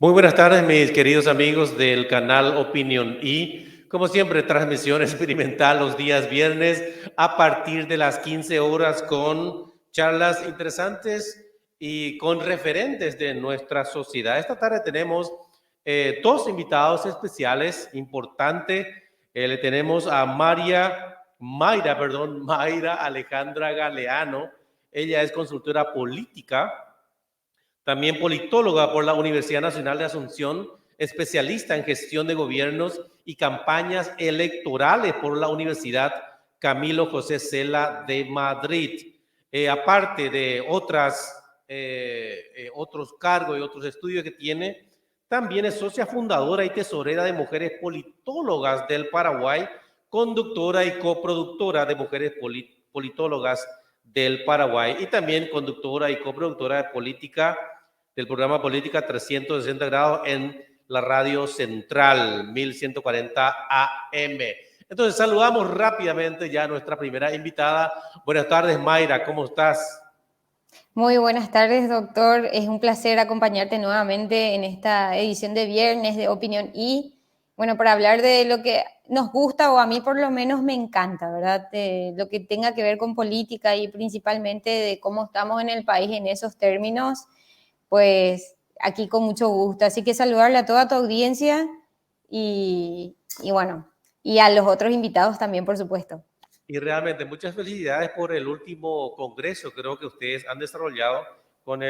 Muy buenas tardes, mis queridos amigos del canal Opinión Y. Como siempre, transmisión experimental los días viernes a partir de las 15 horas con charlas interesantes y con referentes de nuestra sociedad. Esta tarde tenemos dos invitados especiales importantes. Le tenemos a Mayra Alejandra Galeano. Ella es consultora política, también politóloga por la Universidad Nacional de Asunción, especialista en gestión de gobiernos y campañas electorales por la Universidad Camilo José Cela de Madrid. Aparte de otros cargos y otros estudios que tiene, también es socia fundadora y tesorera de Mujeres Politólogas del Paraguay, conductora y coproductora de Mujeres Politólogas del Paraguay y también conductora y coproductora de política del programa Política 360 grados en la radio central 1140 AM. Entonces saludamos rápidamente ya a nuestra primera invitada. Buenas tardes, Mayra, ¿cómo estás? Muy buenas tardes, doctor. Es un placer acompañarte nuevamente en esta edición de viernes de Opinión Y. Bueno, para hablar de lo que nos gusta o a mí por lo menos me encanta, ¿verdad? De lo que tenga que ver con política y principalmente de cómo estamos en el país en esos términos, pues aquí con mucho gusto. Así que saludarle a toda tu audiencia y bueno, y a los otros invitados también, por supuesto. Y realmente muchas felicidades por el último congreso, creo que ustedes han desarrollado con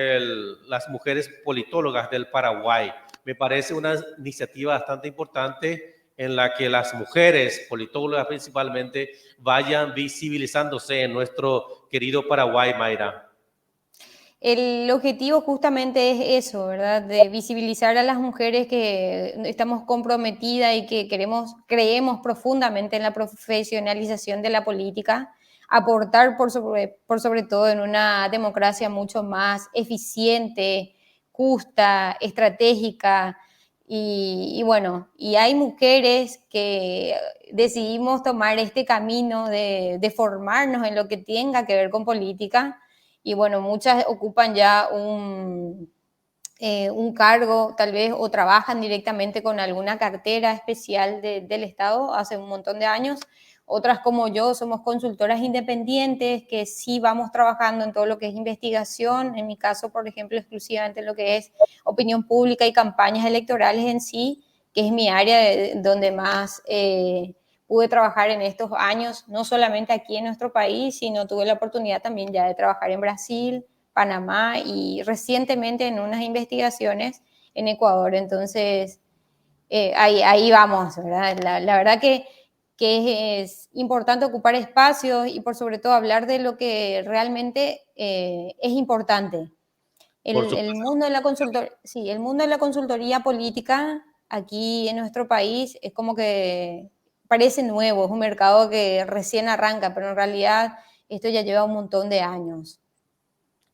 las mujeres politólogas del Paraguay. Me parece una iniciativa bastante importante en la que las mujeres politólogas principalmente vayan visibilizándose en nuestro querido Paraguay, Mayra. El objetivo justamente es eso, ¿verdad? De visibilizar a las mujeres que estamos comprometidas y que creemos profundamente en la profesionalización de la política, aportar por sobre todo en una democracia mucho más eficiente, justa, estratégica. Y bueno, y hay mujeres que decidimos tomar este camino de formarnos en lo que tenga que ver con política y bueno, muchas ocupan ya un cargo tal vez o trabajan directamente con alguna cartera especial del Estado hace un montón de años. Otras como yo somos consultoras independientes que sí vamos trabajando en todo lo que es investigación, en mi caso, por ejemplo, exclusivamente en lo que es opinión pública y campañas electorales en sí, que es mi área donde más pude trabajar en estos años, no solamente aquí en nuestro país, sino tuve la oportunidad también ya de trabajar en Brasil, Panamá y recientemente en unas investigaciones en Ecuador. Entonces, ahí vamos, ¿verdad? La verdad que es importante ocupar espacios y por sobre todo hablar de lo que realmente es importante. Por El supuesto. mundo de sí, el mundo de la consultoría política aquí en nuestro país es como que parece nuevo, es un mercado que recién arranca, pero en realidad esto ya lleva un montón de años.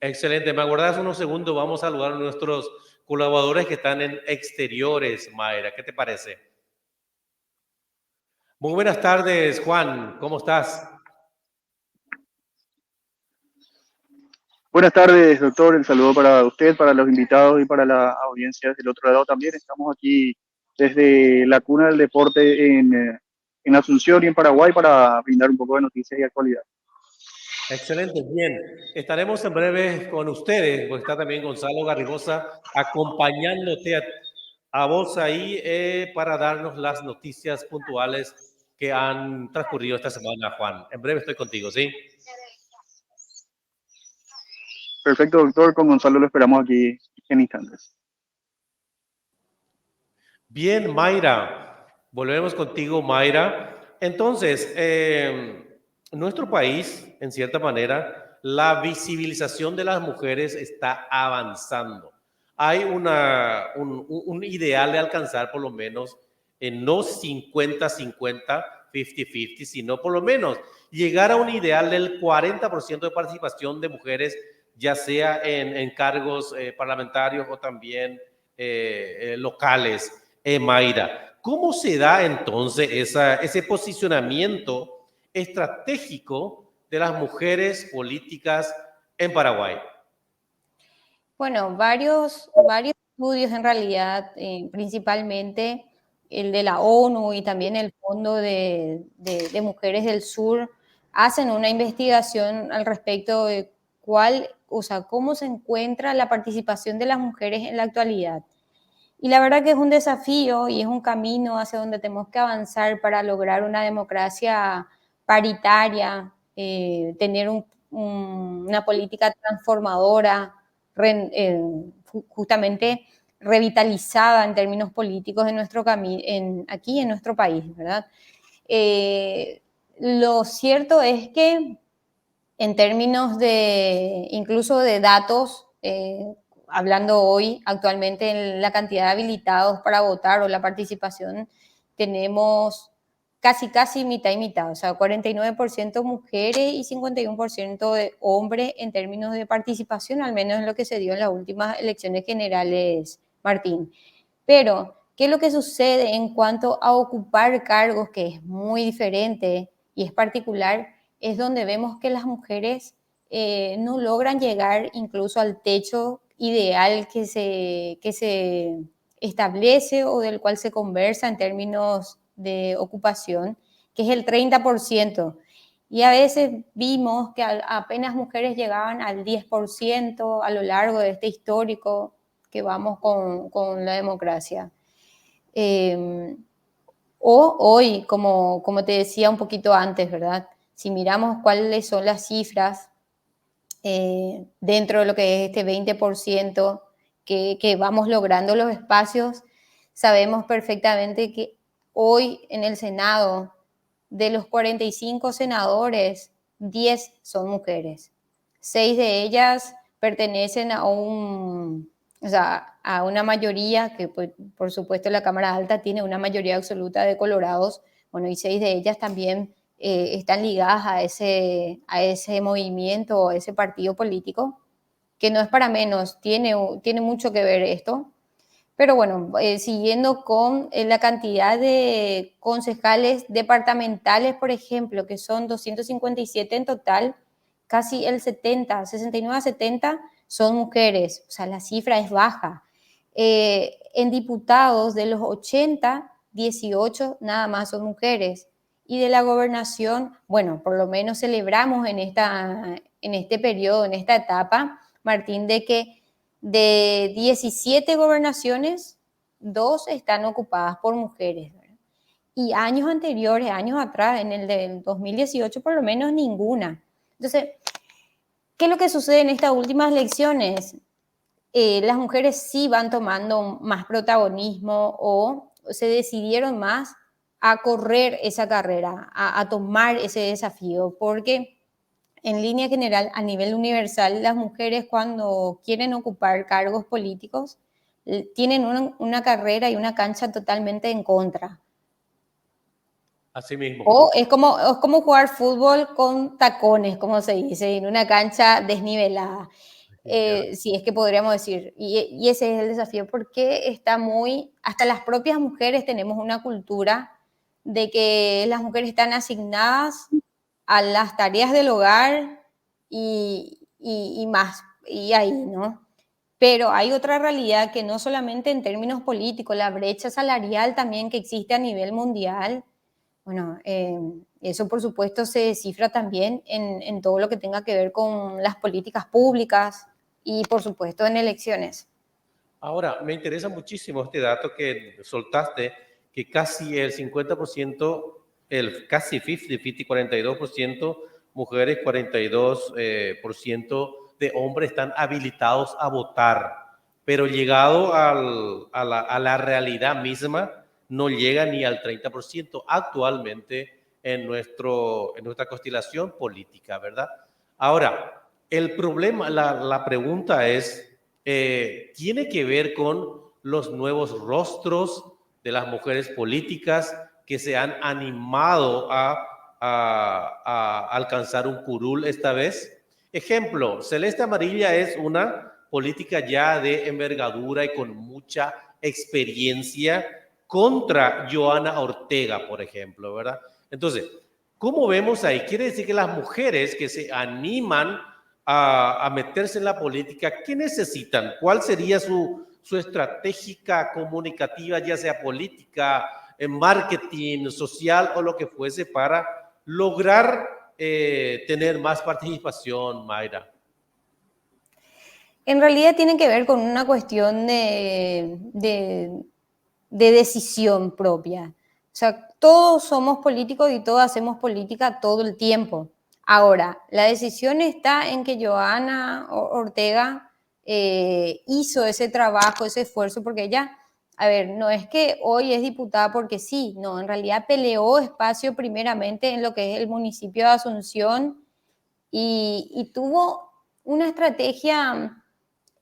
Excelente. ¿Me aguardas unos segundos? Vamos a saludar a nuestros colaboradores que están en exteriores, Mayra. ¿Qué te parece? Muy buenas tardes, Juan. ¿Cómo estás? Buenas tardes, doctor. El saludo para usted, para los invitados y para la audiencia del otro lado también. Estamos aquí desde la cuna del deporte en Asunción y en Paraguay para brindar un poco de noticias y actualidad. Excelente, bien. Estaremos en breve con ustedes, pues está también Gonzalo Garrigosa acompañándote a vos ahí para darnos las noticias puntuales que han transcurrido esta semana, Juan. En breve estoy contigo, ¿sí? Perfecto, doctor. Con Gonzalo lo esperamos aquí en instantes. Bien, Mayra. Volvemos contigo, Mayra. Entonces, nuestro país, en cierta manera, la visibilización de las mujeres está avanzando. Hay un ideal de alcanzar por lo menos no 50-50, 50-50, sino por lo menos llegar a un ideal del 40% de participación de mujeres, ya sea en cargos parlamentarios o también locales. Mayra, ¿cómo se da entonces ese posicionamiento estratégico de las mujeres políticas en Paraguay? Bueno, varios estudios en realidad, principalmente el de la ONU y también el Fondo de Mujeres del Sur, hacen una investigación al respecto de o sea, cómo se encuentra la participación de las mujeres en la actualidad. Y la verdad que es un desafío y es un camino hacia donde tenemos que avanzar para lograr una democracia paritaria, tener una política transformadora, justamente revitalizada en términos políticos en aquí en nuestro país, ¿verdad? Lo cierto es que en términos de incluso de datos, hablando hoy actualmente en la cantidad de habilitados para votar o la participación, tenemos casi mitad y mitad, o sea, 49% mujeres y 51% de hombres en términos de participación, al menos en lo que se dio en las últimas elecciones generales, Martín. Pero, ¿qué es lo que sucede en cuanto a ocupar cargos, que es muy diferente y es particular? Es donde vemos que las mujeres no logran llegar incluso al techo ideal que se establece o del cual se conversa en términos de ocupación, que es el 30%. Y a veces vimos que apenas mujeres llegaban al 10% a lo largo de este histórico que vamos con la democracia. O hoy, como te decía un poquito antes, ¿verdad? Si miramos cuáles son las cifras dentro de lo que es este 20% que vamos logrando los espacios, sabemos perfectamente que hoy en el Senado, de los 45 senadores, 10 son mujeres. 6 de ellas pertenecen o sea, a una mayoría, que por supuesto la Cámara Alta tiene una mayoría absoluta de colorados, bueno, y 6 de ellas también están ligadas a ese movimiento, a ese partido político, que no es para menos, tiene mucho que ver esto. Pero bueno, siguiendo con la cantidad de concejales departamentales, por ejemplo, que son 257 en total, casi el 69 a 70 son mujeres, o sea, la cifra es baja. En diputados, de los 80, 18 nada más son mujeres. Y de la gobernación, bueno, por lo menos celebramos en este periodo, en esta etapa, Martín, de que de 17 gobernaciones, 2 están ocupadas por mujeres, ¿verdad? Y años anteriores, años atrás, en el del 2018, por lo menos ninguna. Entonces, ¿qué es lo que sucede en estas últimas elecciones? Las mujeres sí van tomando más protagonismo o se decidieron más a correr esa carrera, a tomar ese desafío, porque en línea general, a nivel universal, las mujeres cuando quieren ocupar cargos políticos tienen una carrera y una cancha totalmente en contra. Así mismo. O es como jugar fútbol con tacones, como se dice, en una cancha desnivelada. Si es que podríamos decir, y ese es el desafío, porque hasta las propias mujeres tenemos una cultura de que las mujeres están asignadas a las tareas del hogar y más, y ahí, ¿no? Pero hay otra realidad que no solamente en términos políticos, la brecha salarial también que existe a nivel mundial, bueno, eso por supuesto se descifra también en todo lo que tenga que ver con las políticas públicas y por supuesto en elecciones. Ahora, me interesa muchísimo este dato que soltaste, que casi el 50%, casi 50-50, 42% mujeres, 42% de hombres están habilitados a votar, pero llegado a la realidad misma, no llega ni al 30% actualmente en nuestra constelación política, ¿verdad? Ahora, el problema, la pregunta es, tiene que ver con los nuevos rostros de las mujeres políticas que se han animado a alcanzar un curul esta vez. Ejemplo, Celeste Amarilla es una política ya de envergadura y con mucha experiencia contra Joana Ortega, por ejemplo, ¿verdad? Entonces, ¿cómo vemos ahí? Quiere decir que las mujeres que se animan a meterse en la política, ¿qué necesitan? ¿Cuál sería su su estratégica comunicativa, ya sea política, en marketing, social o lo que fuese, para lograr tener más participación, Mayra? En realidad tiene que ver con una cuestión de decisión propia. O sea, todos somos políticos y todos hacemos política todo el tiempo. Ahora, la decisión está en que Johanna Ortega hizo ese trabajo, ese esfuerzo, porque ella, a ver, no es que hoy es diputada porque sí, no, en realidad peleó espacio primeramente en lo que es el municipio de Asunción y tuvo una estrategia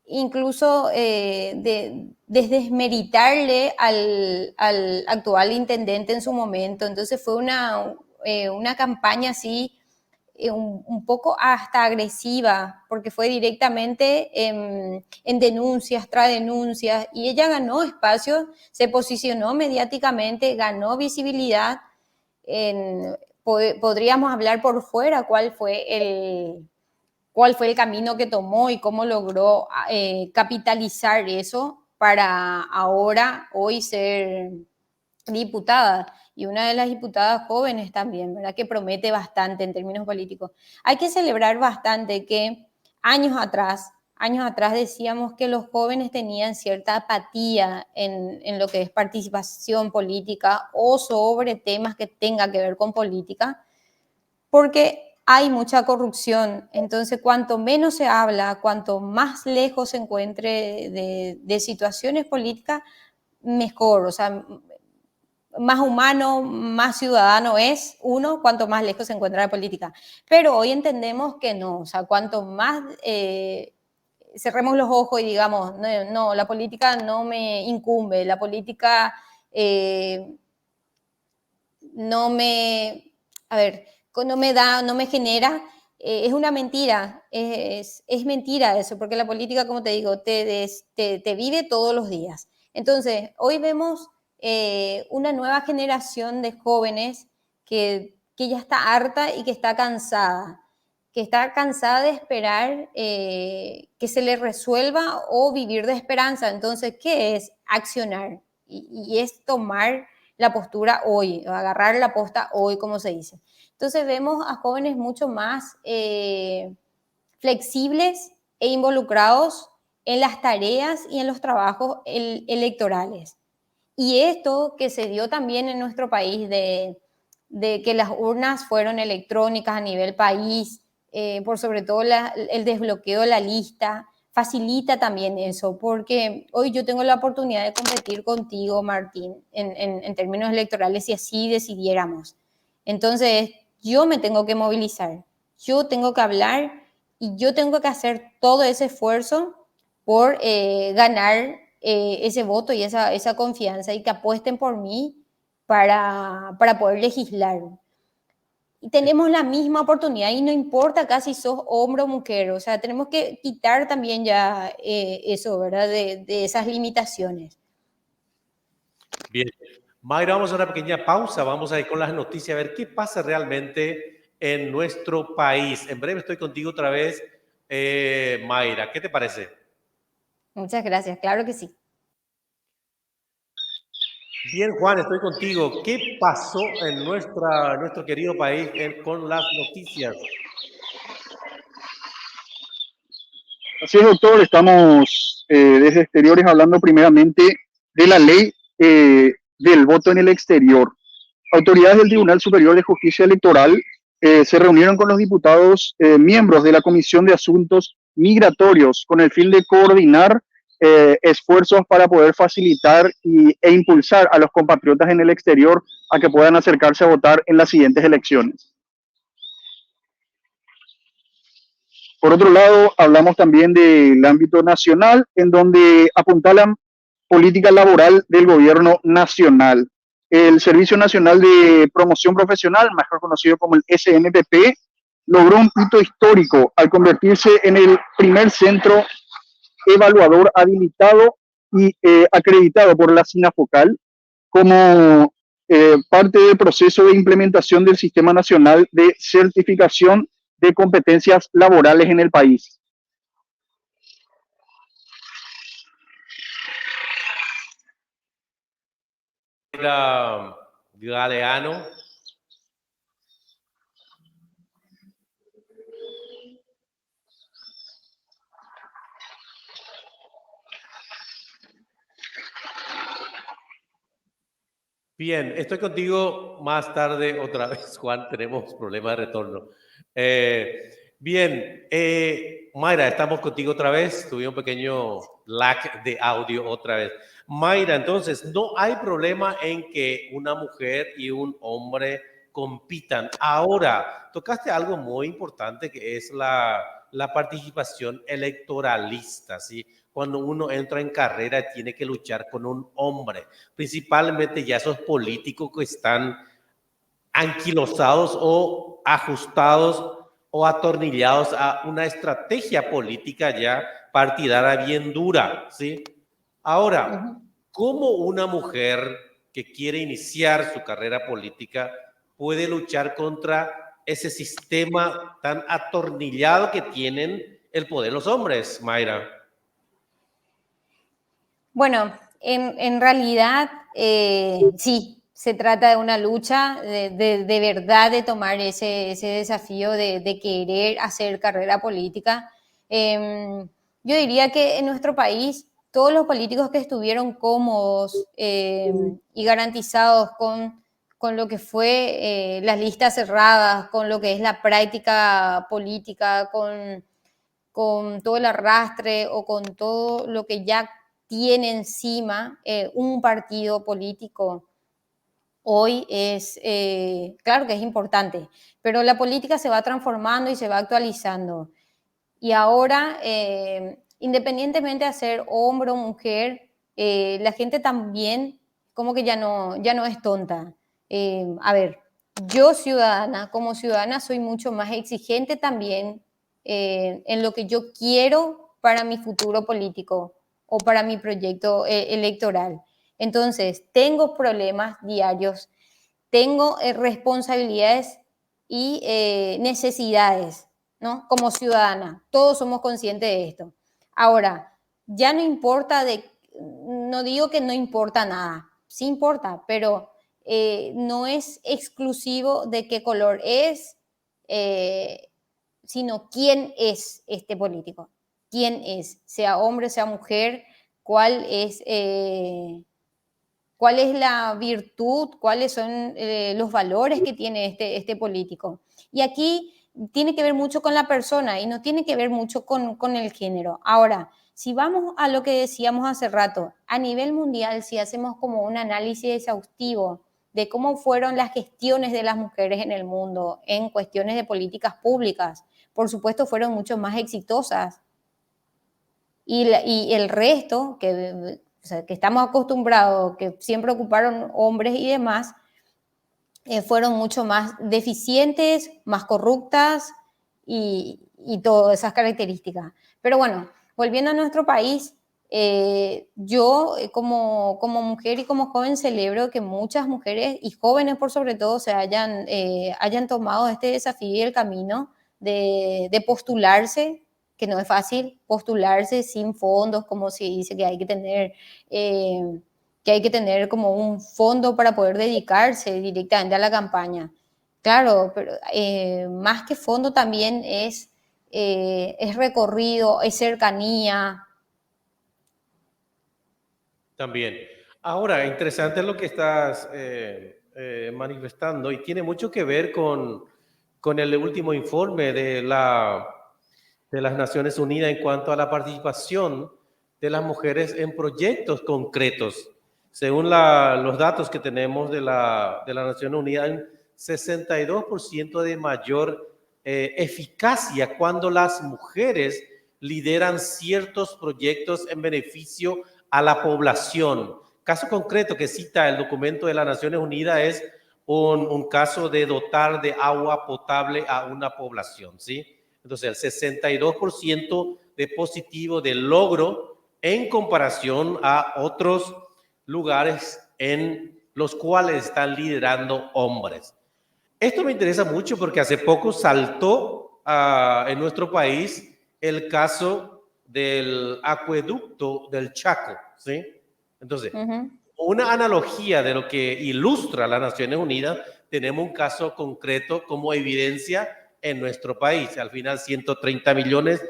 incluso de desmeritarle al actual intendente en su momento. Entonces fue una campaña así un poco hasta agresiva, porque fue directamente en denuncias, tras denuncias, y ella ganó espacio, se posicionó mediáticamente, ganó visibilidad. Podríamos hablar por fuera cuál fue el camino que tomó y cómo logró capitalizar eso para ahora, hoy, ser diputada. Y una de las diputadas jóvenes también, ¿verdad? Que promete bastante en términos políticos. Hay que celebrar bastante que años atrás decíamos que los jóvenes tenían cierta apatía en lo que es participación política o sobre temas que tengan que ver con política, porque hay mucha corrupción. Entonces, cuanto menos se habla, cuanto más lejos se encuentre de situaciones políticas, mejor. O sea, más humano, más ciudadano es uno, cuanto más lejos se encuentra de política. Pero hoy entendemos que no. O sea, cuanto más cerremos los ojos y digamos, no, la política no me incumbe, la política no me... A ver, no me genera, es una mentira, es mentira eso, porque la política, como te digo, te vive todos los días. Entonces, hoy vemos una nueva generación de jóvenes que ya está harta y que está cansada de esperar que se le resuelva o vivir de esperanza. Entonces, ¿qué es? Accionar, y es tomar la postura hoy, agarrar la posta hoy, como se dice. Entonces vemos a jóvenes mucho más flexibles e involucrados en las tareas y en los trabajos electorales. Y esto que se dio también en nuestro país de que las urnas fueron electrónicas a nivel país, por sobre todo el desbloqueo de la lista, facilita también eso, porque hoy yo tengo la oportunidad de competir contigo, Martín, en términos electorales, si así decidiéramos. Entonces, yo me tengo que movilizar, yo tengo que hablar y yo tengo que hacer todo ese esfuerzo por ganar ese voto y esa confianza, y que apuesten por mí para poder legislar. Y tenemos la misma oportunidad y no importa acá si sos hombre o mujer. O sea, tenemos que quitar también ya eso, ¿verdad? De esas limitaciones. Bien, Mayra, vamos a una pequeña pausa, vamos a ir con las noticias, a ver qué pasa realmente en nuestro país. En breve estoy contigo otra vez, Mayra, ¿qué te parece? Muchas gracias, claro que sí. Bien, Juan, estoy contigo. ¿Qué pasó en nuestro querido país con las noticias? Así es, doctor. Estamos desde exteriores hablando primeramente de la ley del voto en el exterior. Autoridades del Tribunal Superior de Justicia Electoral se reunieron con los diputados miembros de la Comisión de Asuntos Migratorios con el fin de coordinar esfuerzos para poder facilitar e impulsar a los compatriotas en el exterior a que puedan acercarse a votar en las siguientes elecciones. Por otro lado, hablamos también del ámbito nacional, en donde apuntalan política laboral del gobierno nacional. El Servicio Nacional de Promoción Profesional, mejor conocido como el SNPP, logró un hito histórico al convertirse en el primer centro evaluador habilitado y acreditado por la SINAFOCAL como parte del proceso de implementación del Sistema Nacional de Certificación de Competencias Laborales en el país. Mayra Galeano. Bien, estoy contigo más tarde otra vez, Juan. Tenemos problemas de retorno. Bien, Mayra, estamos contigo otra vez. Tuve un pequeño lag de audio otra vez. Mayra, entonces, no hay problema en que una mujer y un hombre compitan. Ahora, tocaste algo muy importante que es la participación electoralista, ¿sí? Cuando uno entra en carrera tiene que luchar con un hombre, principalmente ya esos políticos que están anquilosados o ajustados o atornillados a una estrategia política ya partidaria bien dura, ¿sí? Ahora, ¿cómo una mujer que quiere iniciar su carrera política puede luchar contra ese sistema tan atornillado que tienen el poder los hombres, Mayra? Bueno, en realidad sí, se trata de una lucha de verdad de tomar ese desafío de querer hacer carrera política. Yo diría que en nuestro país todos los políticos que estuvieron cómodos y garantizados con lo que fue las listas cerradas, con lo que es la práctica política, con todo el arrastre o con todo lo que ya tiene encima un partido político, hoy es, claro que es importante, pero la política se va transformando y se va actualizando. Y ahora, independientemente de ser hombre o mujer, la gente también como que ya no es tonta. A ver, yo ciudadana, como ciudadana soy mucho más exigente también en lo que yo quiero para mi futuro político o para mi proyecto electoral. Entonces, tengo problemas diarios, tengo responsabilidades y necesidades, ¿no? Como ciudadana, todos somos conscientes de esto. Ahora, ya no importa no digo que no importa nada, sí importa, pero no es exclusivo de qué color es, eh, sino quién es este político, quién es, sea hombre, sea mujer, cuál es... cuál es la virtud, cuáles son los valores que tiene este político. Y aquí tiene que ver mucho con la persona y no tiene que ver mucho con el género. Ahora, si vamos a lo que decíamos hace rato, a nivel mundial, si hacemos como un análisis exhaustivo de cómo fueron las gestiones de las mujeres en el mundo en cuestiones de políticas públicas, por supuesto fueron mucho más exitosas. Y el resto, o sea, que estamos acostumbrados, que siempre ocuparon hombres y demás, fueron mucho más deficientes, más corruptas y todas esas características. Pero bueno, volviendo a nuestro país, yo como mujer y como joven celebro que muchas mujeres y jóvenes por sobre todo se hayan tomado este desafío y el camino de postularse, que no es fácil postularse sin fondos, como se dice que hay que tener como un fondo para poder dedicarse directamente a la campaña. Claro, pero más que fondo también es recorrido, es cercanía. También. Ahora, interesante lo que estás manifestando y tiene mucho que ver con el último informe de las Naciones Unidas en cuanto a la participación de las mujeres en proyectos concretos. Según los datos que tenemos de la Naciones Unidas, hay 62% de mayor eficacia cuando las mujeres lideran ciertos proyectos en beneficio a la población. Caso concreto que cita el documento de las Naciones Unidas es un caso de dotar de agua potable a una población, ¿sí? Entonces, el 62% de positivo de logro en comparación a otros lugares en los cuales están liderando hombres. Esto me interesa mucho porque hace poco saltó en nuestro país el caso del acueducto del Chaco, ¿sí? Entonces, una analogía de lo que ilustra las Naciones Unidas, tenemos un caso concreto como evidencia en nuestro país. Al final, $130 millones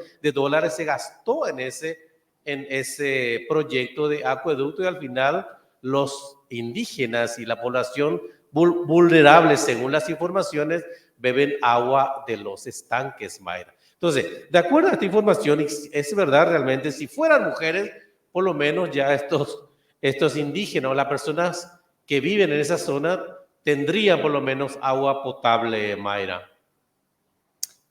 se gastó en ese proyecto de acueducto y al final los indígenas y la población vulnerable, según las informaciones, beben agua de los estanques, Mayra. Entonces, de acuerdo a esta información, es verdad realmente, si fueran mujeres, por lo menos ya estos indígenas o las personas que viven en esa zona tendrían por lo menos agua potable, Mayra.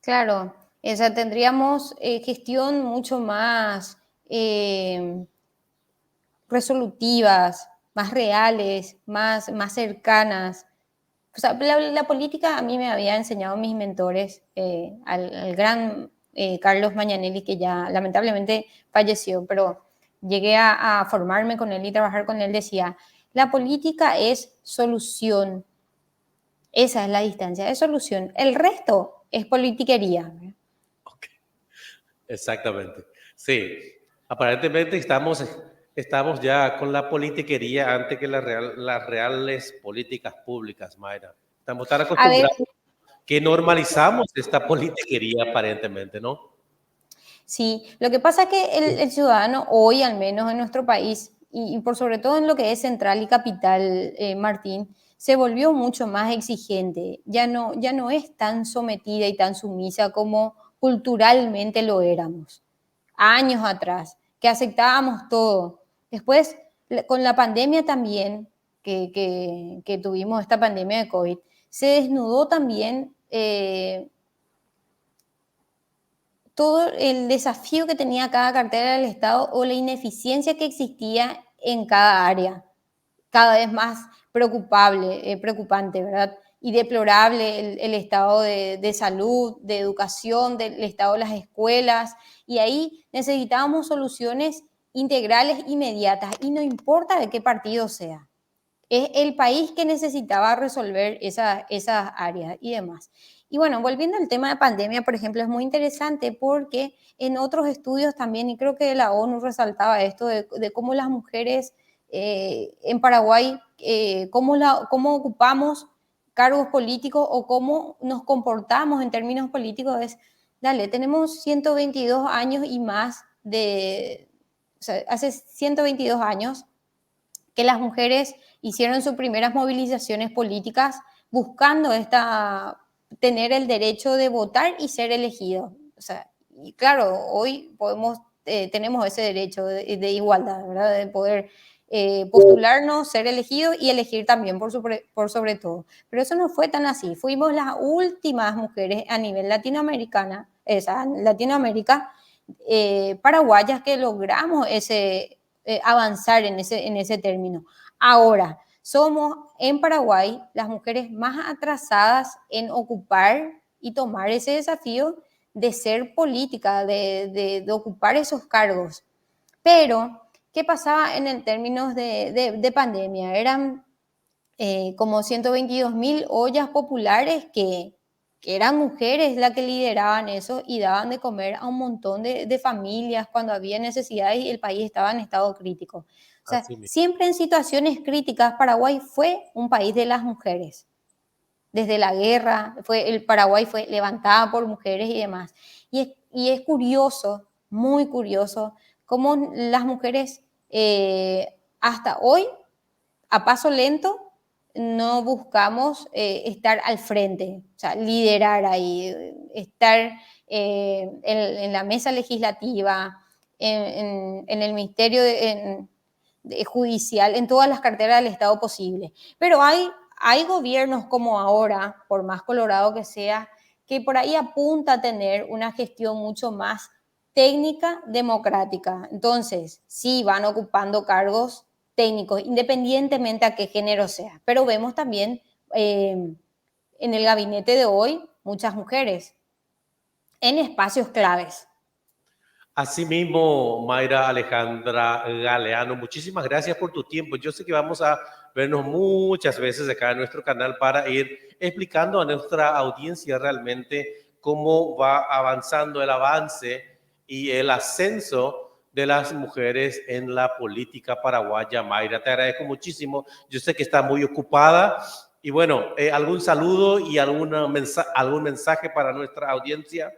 Claro, esa tendríamos gestión mucho más resolutivas, más reales, más cercanas. O sea, la política a mí me había enseñado mis mentores, al gran Carlos Mañanelli, que ya lamentablemente falleció, pero llegué a formarme con él y trabajar con él, decía, la política es solución, esa es la distancia, es solución, el resto es politiquería. Okay. Exactamente. Sí, aparentemente estamos ya con la politiquería antes que las reales políticas públicas, Mayra. Estamos tan A ver, acostumbrados que normalizamos esta politiquería aparentemente, ¿no? sí, lo que pasa es que el ciudadano hoy, al menos en nuestro país, y por sobre todo en lo que es central y capital, Martín, se volvió mucho más exigente. Ya no es tan sometida y tan sumisa como culturalmente lo éramos años atrás, que aceptábamos todo. Después, con la pandemia también, que tuvimos esta pandemia de COVID, se desnudó también todo el desafío que tenía cada cartera del Estado o la ineficiencia que existía en cada área, cada vez más preocupante, ¿verdad? Y deplorable el estado de salud, de educación, del estado de las escuelas. Y ahí necesitábamos soluciones integrales inmediatas y no importa de qué partido sea. Es el país que necesitaba resolver esas áreas y demás. Y bueno, volviendo al tema de pandemia, por ejemplo, es muy interesante porque en otros estudios también, y creo que la ONU resaltaba esto de cómo las mujeres en Paraguay, cómo ocupamos cargos políticos o cómo nos comportamos en términos políticos, es, dale, tenemos 122 años y más o sea, hace 122 años que las mujeres hicieron sus primeras movilizaciones políticas buscando tener el derecho de votar y ser elegidos. O sea, y claro, hoy tenemos ese derecho de igualdad, ¿verdad? De poder postularnos, ser elegidos y elegir también por sobre todo. Pero eso no fue tan así. Fuimos las últimas mujeres a nivel Latinoamérica, paraguayas que logramos avanzar en ese término. Ahora, somos en Paraguay las mujeres más atrasadas en ocupar y tomar ese desafío de ser política, de ocupar esos cargos. Pero, ¿qué pasaba en términos de pandemia? Eran como 122.000 ollas populares que eran mujeres las que lideraban eso y daban de comer a un montón de familias cuando había necesidades y el país estaba en estado crítico. O sea, Así mismo. siempre en situaciones críticas Paraguay fue un país de las mujeres. Desde la guerra, el Paraguay fue levantada por mujeres y demás. Y es curioso, muy curioso, cómo las mujeres hasta hoy, a paso lento, no buscamos estar al frente, o sea, liderar ahí, estar en la mesa legislativa, en el ministerio judicial, en todas las carteras del Estado posible. Pero hay gobiernos como ahora, por más colorado que sea, que por ahí apunta a tener una gestión mucho más técnica, democrática. Entonces, sí van ocupando cargos técnicos, independientemente a qué género sea. Pero vemos también en el gabinete de hoy muchas mujeres en espacios claves. Asimismo, Mayra Alejandra Galeano, muchísimas gracias por tu tiempo. Yo sé que vamos a vernos muchas veces acá en nuestro canal para ir explicando a nuestra audiencia realmente cómo va avanzando el avance y el ascenso de las mujeres en la política paraguaya. Mayra, te agradezco muchísimo. Yo sé que está muy ocupada. Y bueno, ¿algún saludo y algún mensaje para nuestra audiencia?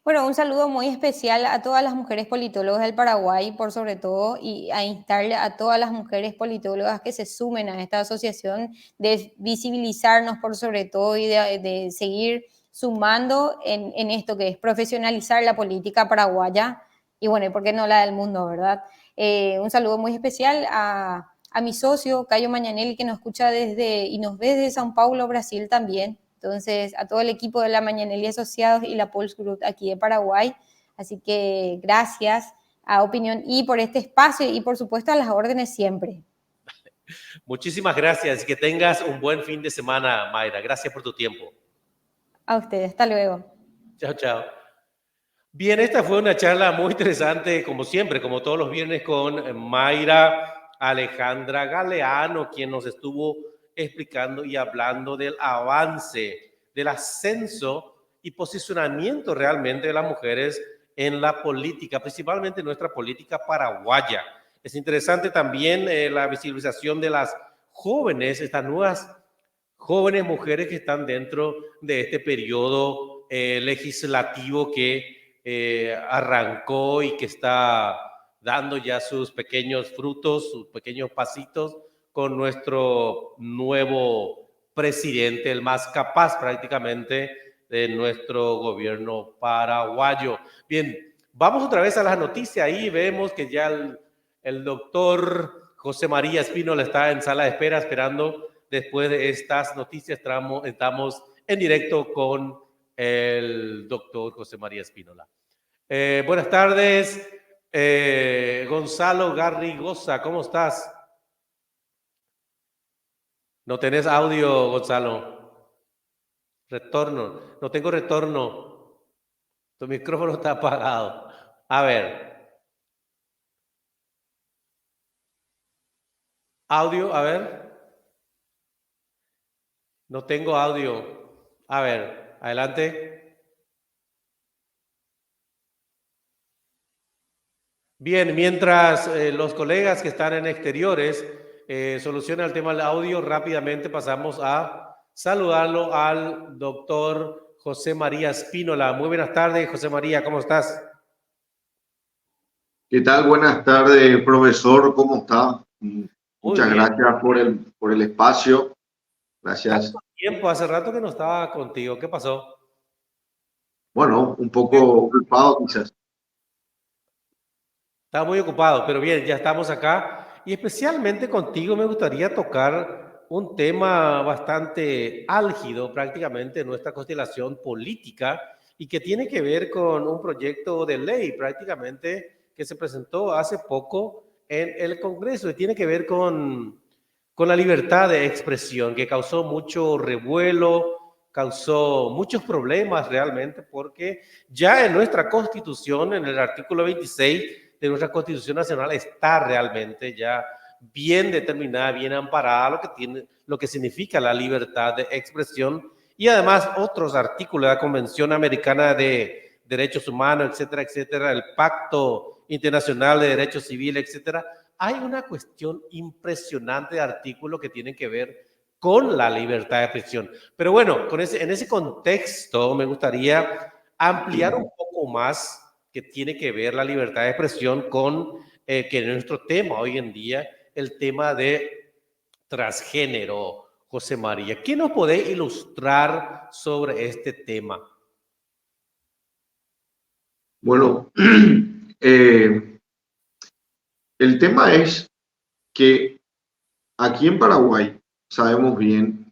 Bueno, un saludo muy especial a todas las mujeres politólogas del Paraguay, por sobre todo, y a instarle a todas las mujeres politólogas que se sumen a esta asociación, de visibilizarnos por sobre todo y de seguir sumando en esto que es profesionalizar la política paraguaya y bueno, ¿y por qué no la del mundo, verdad? Un saludo muy especial a mi socio, Cayo Mañanelli, que nos escucha y nos ve desde São Paulo, Brasil también. Entonces, a todo el equipo de la Mañanelli Asociados y la Pulse Group aquí de Paraguay. Así que gracias a Opinión Y por este espacio y por supuesto a las órdenes siempre. Muchísimas gracias y que tengas un buen fin de semana, Mayra. Gracias por tu tiempo. A ustedes, hasta luego. Chao, chao. Bien, esta fue una charla muy interesante, como siempre, como todos los viernes, con Mayra Alejandra Galeano, quien nos estuvo explicando y hablando del avance, del ascenso y posicionamiento realmente de las mujeres en la política, principalmente en nuestra política paraguaya. Es interesante también la visibilización de las jóvenes, estas nuevas jóvenes mujeres que están dentro de este periodo legislativo que arrancó y que está dando ya sus pequeños frutos, sus pequeños pasitos con nuestro nuevo presidente, el más capaz prácticamente de nuestro gobierno paraguayo. Bien, vamos otra vez a las noticias. Ahí vemos que ya el doctor José María Espínola está en sala de espera esperando. Después de estas noticias estamos en directo con el doctor José María Espínola. Buenas tardes, Gonzalo Garrigosa, ¿cómo estás? ¿No tenés audio, Gonzalo? Retorno, no tengo retorno. Tu micrófono está apagado. A ver. Audio, a ver. No tengo audio. A ver, adelante. Bien, mientras los colegas que están en exteriores solucionan el tema del audio, rápidamente pasamos a saludarlo al doctor José María Espínola. Muy buenas tardes, José María, ¿cómo estás? ¿Qué tal? Buenas tardes, profesor, ¿cómo está? Muchas bien. Gracias por el espacio. Gracias. Tiempo, hace rato que no estaba contigo, ¿qué pasó? Bueno, un poco ocupado quizás. Estaba muy ocupado, pero bien, ya estamos acá. Y especialmente contigo me gustaría tocar un tema bastante álgido prácticamente en nuestra constelación política y que tiene que ver con un proyecto de ley prácticamente que se presentó hace poco en el Congreso y tiene que ver con la libertad de expresión, que causó mucho revuelo, causó muchos problemas realmente, porque ya en nuestra Constitución, en el artículo 26 de nuestra Constitución Nacional, está realmente ya bien determinada, bien amparada lo que significa la libertad de expresión, y además otros artículos de la Convención Americana de Derechos Humanos, etcétera, etcétera, el Pacto Internacional de Derechos Civiles, etcétera. Hay una cuestión impresionante de artículos que tienen que ver con la libertad de expresión. Pero bueno, en ese contexto me gustaría ampliar un poco más que tiene que ver la libertad de expresión con que nuestro tema hoy en día, el tema de transgénero. José María, ¿qué nos podés ilustrar sobre este tema? Bueno, el tema es que aquí en Paraguay sabemos bien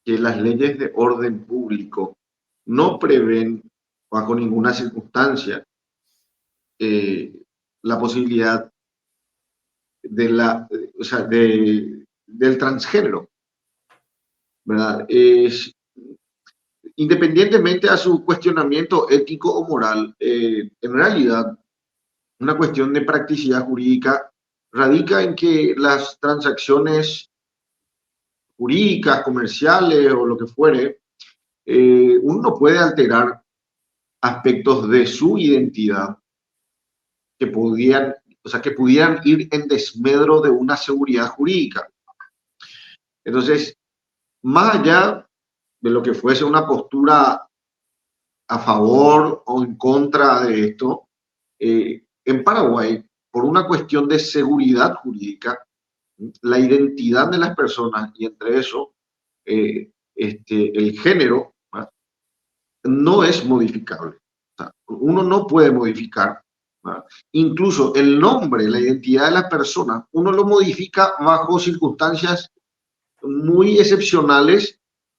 que las leyes de orden público no prevén bajo ninguna circunstancia la posibilidad del transgénero, ¿verdad? Independientemente a su cuestionamiento ético o moral, en realidad una cuestión de practicidad jurídica radica en que las transacciones jurídicas, comerciales o lo que fuere, uno no puede alterar aspectos de su identidad que pudieran ir en desmedro de una seguridad jurídica. Entonces, más allá de lo que fuese una postura a favor o en contra de esto, en Paraguay, por una cuestión de seguridad jurídica, la identidad de las personas, y entre eso el género, ¿verdad?, no es modificable. O sea, uno no puede modificar, ¿verdad?, incluso el nombre, la identidad de las personas, uno lo modifica bajo circunstancias muy excepcionales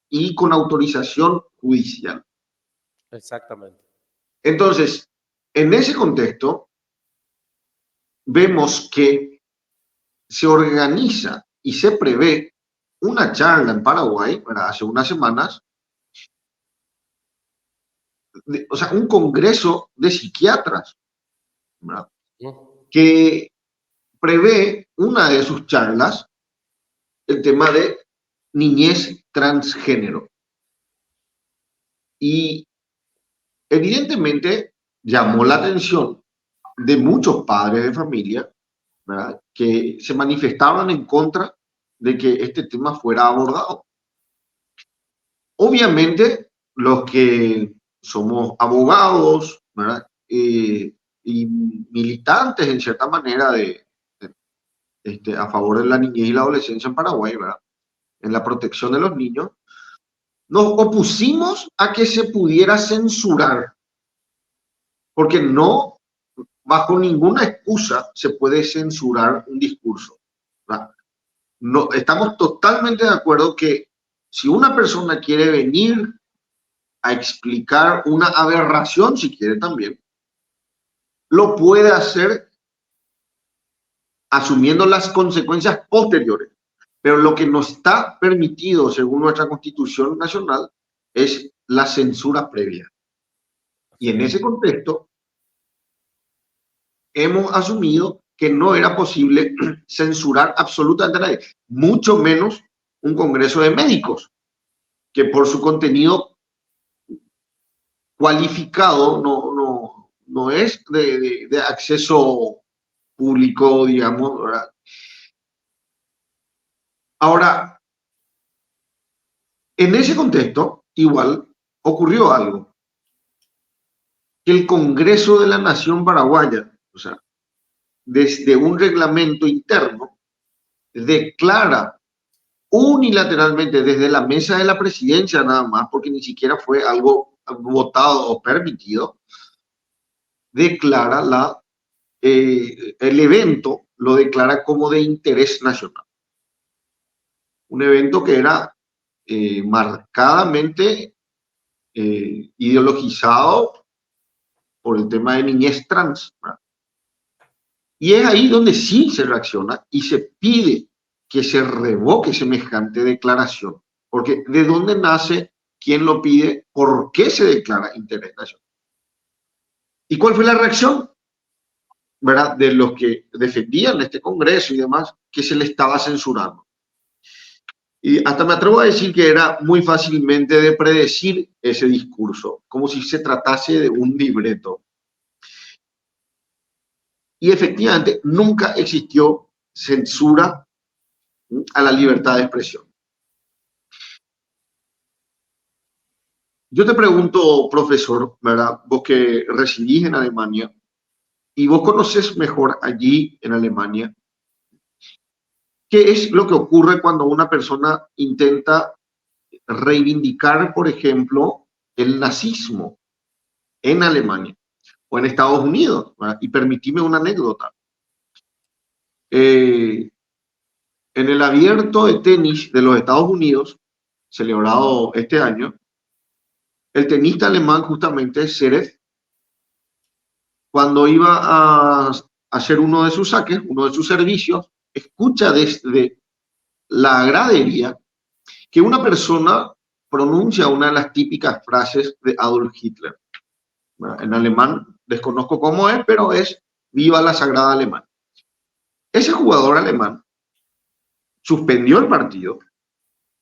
y con autorización judicial. Exactamente. Entonces, en ese contexto, vemos que se organiza y se prevé una charla en Paraguay, ¿verdad?, hace unas semanas, o sea, un congreso de psiquiatras, ¿verdad?, que prevé una de sus charlas el tema de niñez transgénero. Y evidentemente llamó la atención de muchos padres de familia, ¿verdad?, que se manifestaban en contra de que este tema fuera abordado. Obviamente, los que somos abogados, ¿verdad?, y militantes en cierta manera a favor de la niñez y la adolescencia en Paraguay, ¿verdad?, en la protección de los niños, nos opusimos a que se pudiera censurar, porque no, bajo ninguna excusa, se puede censurar un discurso, ¿verdad? No, estamos totalmente de acuerdo que si una persona quiere venir a explicar una aberración, si quiere también, lo puede hacer asumiendo las consecuencias posteriores. Pero lo que no está permitido, según nuestra Constitución Nacional, es la censura previa. Y en ese contexto, hemos asumido que no era posible censurar absolutamente a nadie, mucho menos un congreso de médicos, que por su contenido cualificado no es de acceso público, digamos, ¿verdad? Ahora, en ese contexto, igual ocurrió algo, que el Congreso de la Nación Paraguaya, o sea, desde un reglamento interno, declara unilateralmente desde la mesa de la presidencia nada más, porque ni siquiera fue algo votado o permitido, declara el evento, lo declara como de interés nacional. Un evento que era marcadamente ideologizado por el tema de niñez trans, ¿verdad? Y es ahí donde sí se reacciona y se pide que se revoque semejante declaración. Porque ¿de dónde nace? ¿Quién lo pide? ¿Por qué se declara interés nacional? ¿Y cuál fue la reacción, verdad, de los que defendían este Congreso y demás, que se le estaba censurando? Y hasta me atrevo a decir que era muy fácilmente de predecir ese discurso, como si se tratase de un libreto. Y efectivamente, nunca existió censura a la libertad de expresión. Yo te pregunto, profesor, ¿verdad?, vos que residís en Alemania y vos conoces mejor allí en Alemania, ¿qué es lo que ocurre cuando una persona intenta reivindicar, por ejemplo, el nazismo en Alemania o en Estados Unidos, ¿verdad? Y permitime una anécdota. En el abierto de tenis de los Estados Unidos, celebrado este año, el tenista alemán, justamente Zverev, cuando iba a hacer uno de sus saques, uno de sus servicios, escucha desde la gradería que una persona pronuncia una de las típicas frases de Adolf Hitler. En alemán desconozco cómo es, pero es "Viva la Sagrada Alemania". Ese jugador alemán suspendió el partido,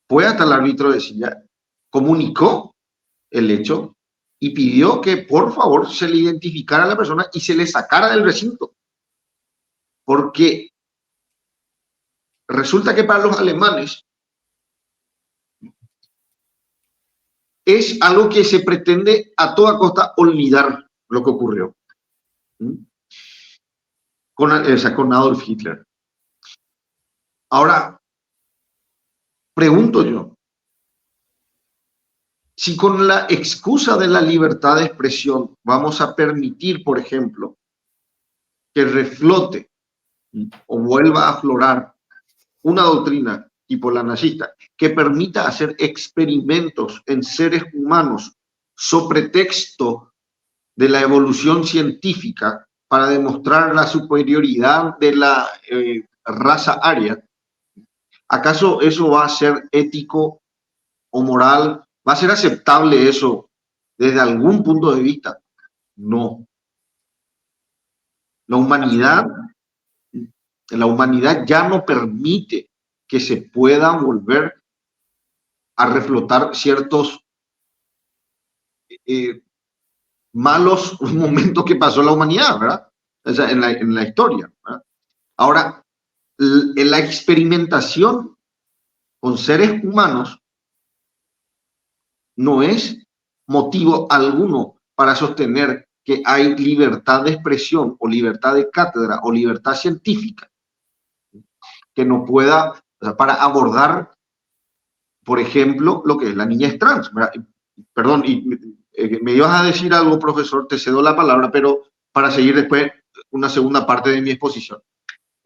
fue hasta el árbitro de silla, comunicó el hecho y pidió que por favor se le identificara a la persona y se le sacara del recinto. porque resulta que para los alemanes es algo que se pretende a toda costa olvidar lo que ocurrió con Adolf Hitler. Ahora, pregunto yo, si con la excusa de la libertad de expresión vamos a permitir, por ejemplo, que reflote o vuelva a aflorar una doctrina tipo la nazista, que permita hacer experimentos en seres humanos sobre texto de la evolución científica para demostrar la superioridad de la raza aria, ¿acaso eso va a ser ético o moral? ¿Va a ser aceptable eso desde algún punto de vista? No. La humanidad ya no permite que se pueda volver a reflotar ciertos malos momentos que pasó la humanidad, ¿verdad? O sea, en la historia, ¿verdad? Ahora, en la experimentación con seres humanos no es motivo alguno para sostener que hay libertad de expresión o libertad de cátedra o libertad científica que no pueda, o sea, para abordar, por ejemplo, lo que es la niñez trans, ¿verdad? Perdón, y me ibas a decir algo, profesor, te cedo la palabra, pero para seguir después una segunda parte de mi exposición.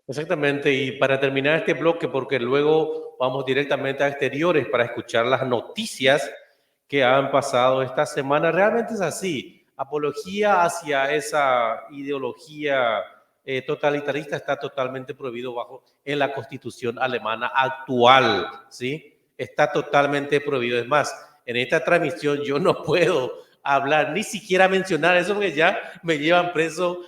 Exactamente, y para terminar este bloque, porque luego vamos directamente a exteriores para escuchar las noticias que han pasado esta semana. Realmente es así, apología hacia esa ideología totalitarista está totalmente prohibido en la constitución alemana actual, ¿sí? Está totalmente prohibido. Es más, en esta transmisión yo no puedo hablar, ni siquiera mencionar eso, porque ya me llevan preso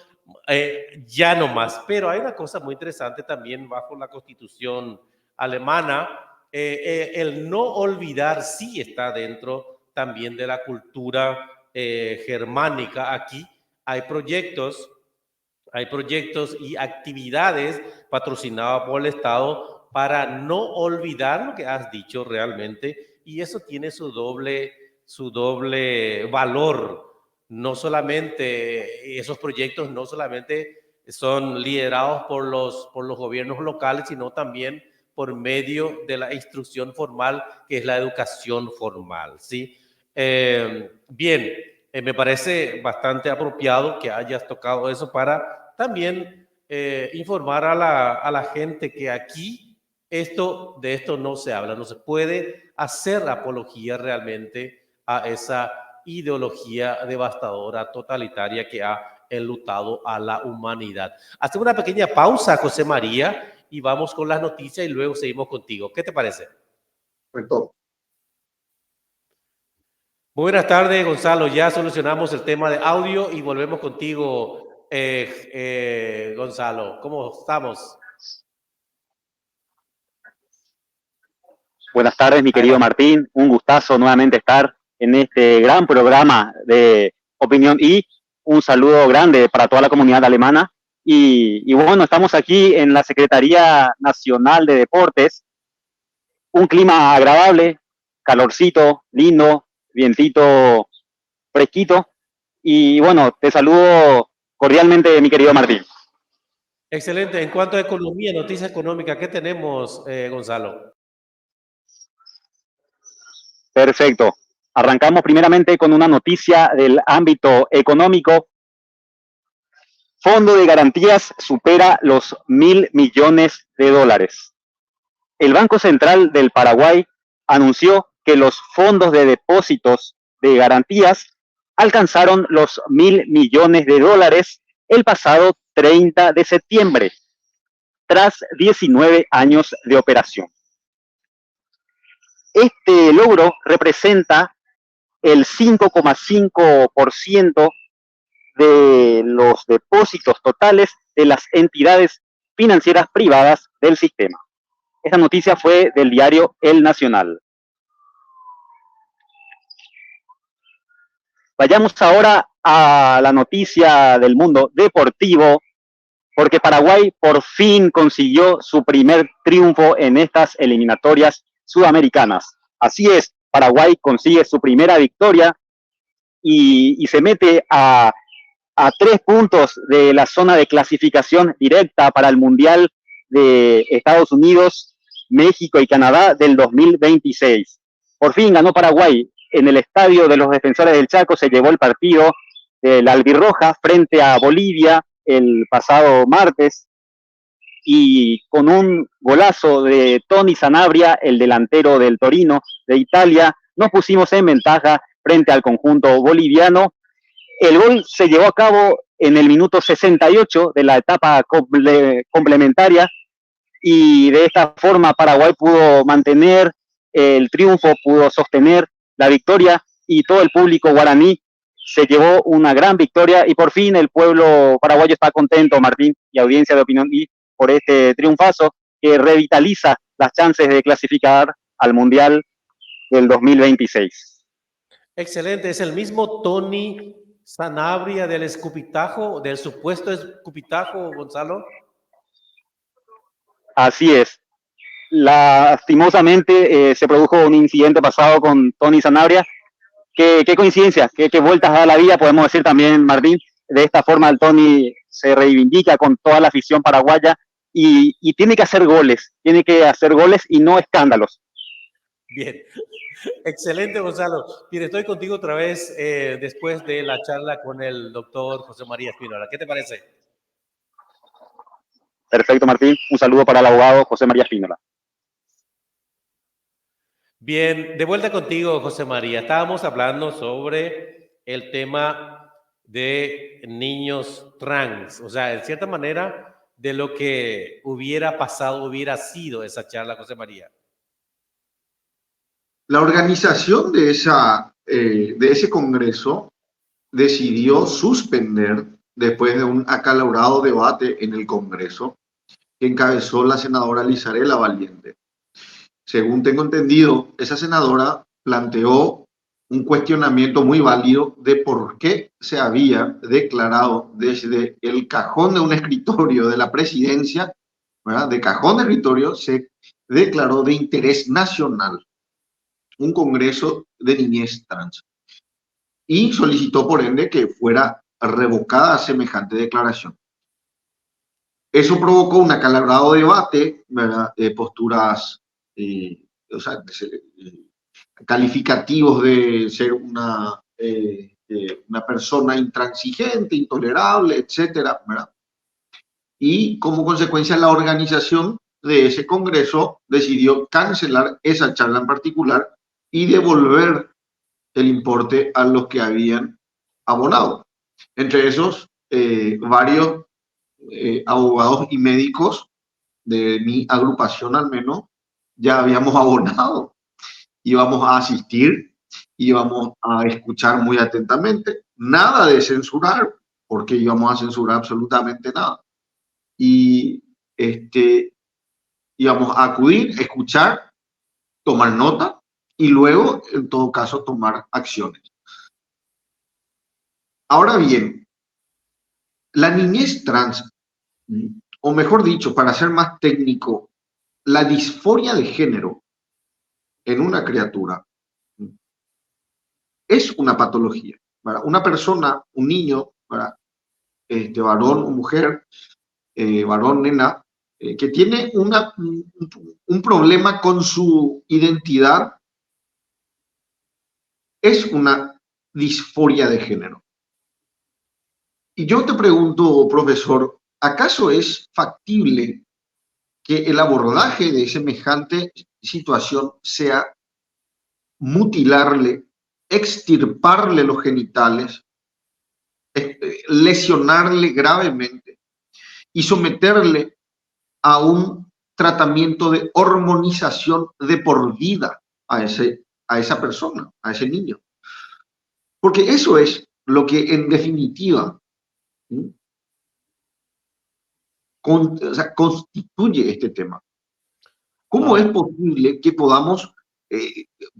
ya no más. Pero hay una cosa muy interesante también bajo la constitución alemana, el no olvidar sí está dentro también de la cultura germánica. Aquí hay proyectos y actividades patrocinadas por el Estado para no olvidar lo que has dicho realmente, y eso tiene su doble valor. No solamente esos proyectos no solamente son liderados por los gobiernos locales, sino también por medio de la instrucción formal, que es la educación formal, ¿sí? Bien, me parece bastante apropiado que hayas tocado eso para también informar a la gente que aquí de esto no se habla, no se puede hacer apología realmente a esa ideología devastadora, totalitaria que ha enlutado a la humanidad. Hacemos una pequeña pausa, José María, y vamos con las noticias y luego seguimos contigo. ¿Qué te parece? Perfecto. Muy buenas tardes, Gonzalo. Ya solucionamos el tema de audio y volvemos contigo, Gonzalo. ¿Cómo estamos? Buenas tardes, mi querido Martín. Un gustazo nuevamente estar en este gran programa de opinión y un saludo grande para toda la comunidad alemana. Y bueno, estamos aquí en la Secretaría Nacional de Deportes. Un clima agradable, calorcito, lindo, vientito fresquito. Y bueno, te saludo cordialmente, mi querido Martín. Excelente. En cuanto a economía, noticia económica, ¿qué tenemos, Gonzalo? Perfecto. Arrancamos primeramente con una noticia del ámbito económico. Fondo de garantías supera los 1.000 millones de dólares. El Banco Central del Paraguay anunció que los fondos de depósitos de garantías alcanzaron los 1.000 millones de dólares el pasado 30 de septiembre, tras 19 años de operación. Este logro representa el 5,5% de los depósitos totales de las entidades financieras privadas del sistema. Esta noticia fue del diario El Nacional. Vayamos ahora a la noticia del mundo deportivo. porque Paraguay por fin consiguió su primer triunfo en estas eliminatorias sudamericanas. Así es, Paraguay consigue su primera victoria y se mete a 3 puntos de la zona de clasificación directa para el Mundial de Estados Unidos, México y Canadá del 2026. Por fin ganó Paraguay. En el estadio de los Defensores del Chaco se llevó el partido de la albirroja frente a Bolivia el pasado martes, y con un golazo de Tony Sanabria, el delantero del Torino de Italia, nos pusimos en ventaja frente al conjunto boliviano. El gol se llevó a cabo en el minuto 68 de la etapa complementaria, y de esta forma Paraguay pudo mantener el triunfo, pudo sostener la victoria, y todo el público guaraní se llevó una gran victoria, y por fin el pueblo paraguayo está contento, Martín, y audiencia de Opinión Y, por este triunfazo que revitaliza las chances de clasificar al Mundial del 2026. Excelente, es el mismo Tony Sanabria del escupitajo, del supuesto escupitajo, Gonzalo. Así es. Lastimosamente se produjo un incidente pasado con Tony Sanabria. Qué coincidencia, qué vueltas da la vida, podemos decir también, Martín. De esta forma el Tony se reivindica con toda la afición paraguaya y tiene que hacer goles y no escándalos. Bien, excelente, Gonzalo. Mire, estoy contigo otra vez después de la charla con el doctor José María Espínola. ¿Qué te parece? Perfecto, Martín. Un saludo para el abogado José María Espínola. Bien, de vuelta contigo, José María. Estábamos hablando sobre el tema de niños trans, o sea, en cierta manera, de lo que hubiera pasado, hubiera sido esa charla, José María. La organización de ese congreso decidió suspender, después de un acalorado debate en el Congreso, que encabezó la senadora Lizarela Valiente. Según tengo entendido, esa senadora planteó un cuestionamiento muy válido de por qué se había declarado desde el cajón de un escritorio de la presidencia, ¿verdad? De cajón de escritorio, se declaró de interés nacional un congreso de niñez trans y solicitó por ende que fuera revocada semejante declaración. Eso provocó un acalorado debate, ¿verdad? De posturas, o sea, calificativos de ser una persona intransigente, intolerable, etcétera, ¿verdad? Y como consecuencia la organización de ese congreso decidió cancelar esa charla en particular y devolver el importe a los que habían abonado. Entre esos, varios abogados y médicos de mi agrupación al menos ya habíamos abonado. Íbamos a asistir, íbamos a escuchar muy atentamente, nada de censurar, porque íbamos a censurar absolutamente nada. Y íbamos a acudir, escuchar, tomar nota y luego, en todo caso, tomar acciones. Ahora bien, la niñez trans, o mejor dicho, para ser más técnico, la disforia de género en una criatura es una patología. ¿Verdad? Una persona, un niño, ¿verdad? Varón o mujer, varón, nena, que tiene un problema con su identidad, es una disforia de género. Y yo te pregunto, profesor, ¿acaso es factible que el abordaje de semejante situación sea mutilarle, extirparle los genitales, lesionarle gravemente y someterle a un tratamiento de hormonización de por vida a esa persona, a ese niño? Porque eso es lo que en definitiva constituye este tema. ¿Cómo es posible que podamos...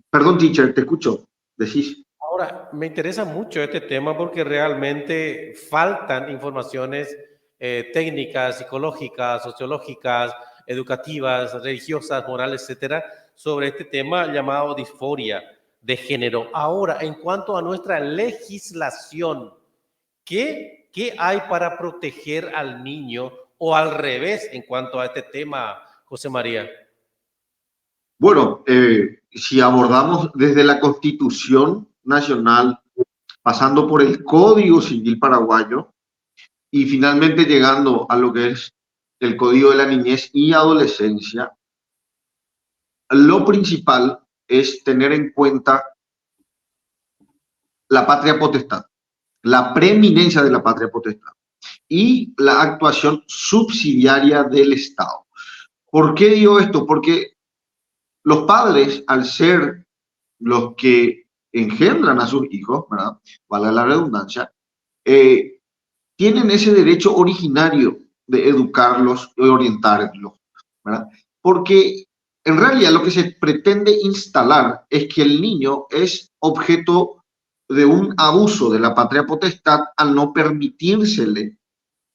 perdón, teacher, te escucho. Decís. Ahora, me interesa mucho este tema porque realmente faltan informaciones técnicas psicológicas, sociológicas, educativas, religiosas, morales, etcétera, sobre este tema llamado disforia de género. Ahora, en cuanto a nuestra legislación, ¿qué hay para proteger al niño o al revés en cuanto a este tema, José María? Bueno, si abordamos desde la Constitución Nacional, pasando por el Código Civil paraguayo y finalmente llegando a lo que es el Código de la Niñez y Adolescencia, lo principal es tener en cuenta la patria potestad, la preeminencia de la patria potestad y la actuación subsidiaria del Estado. ¿Por qué digo esto? Porque los padres, al ser los que engendran a sus hijos, ¿verdad? Valga la redundancia, tienen ese derecho originario de educarlos y orientarlos, ¿verdad? Porque en realidad lo que se pretende instalar es que el niño es objeto de un abuso de la patria potestad al no permitírsele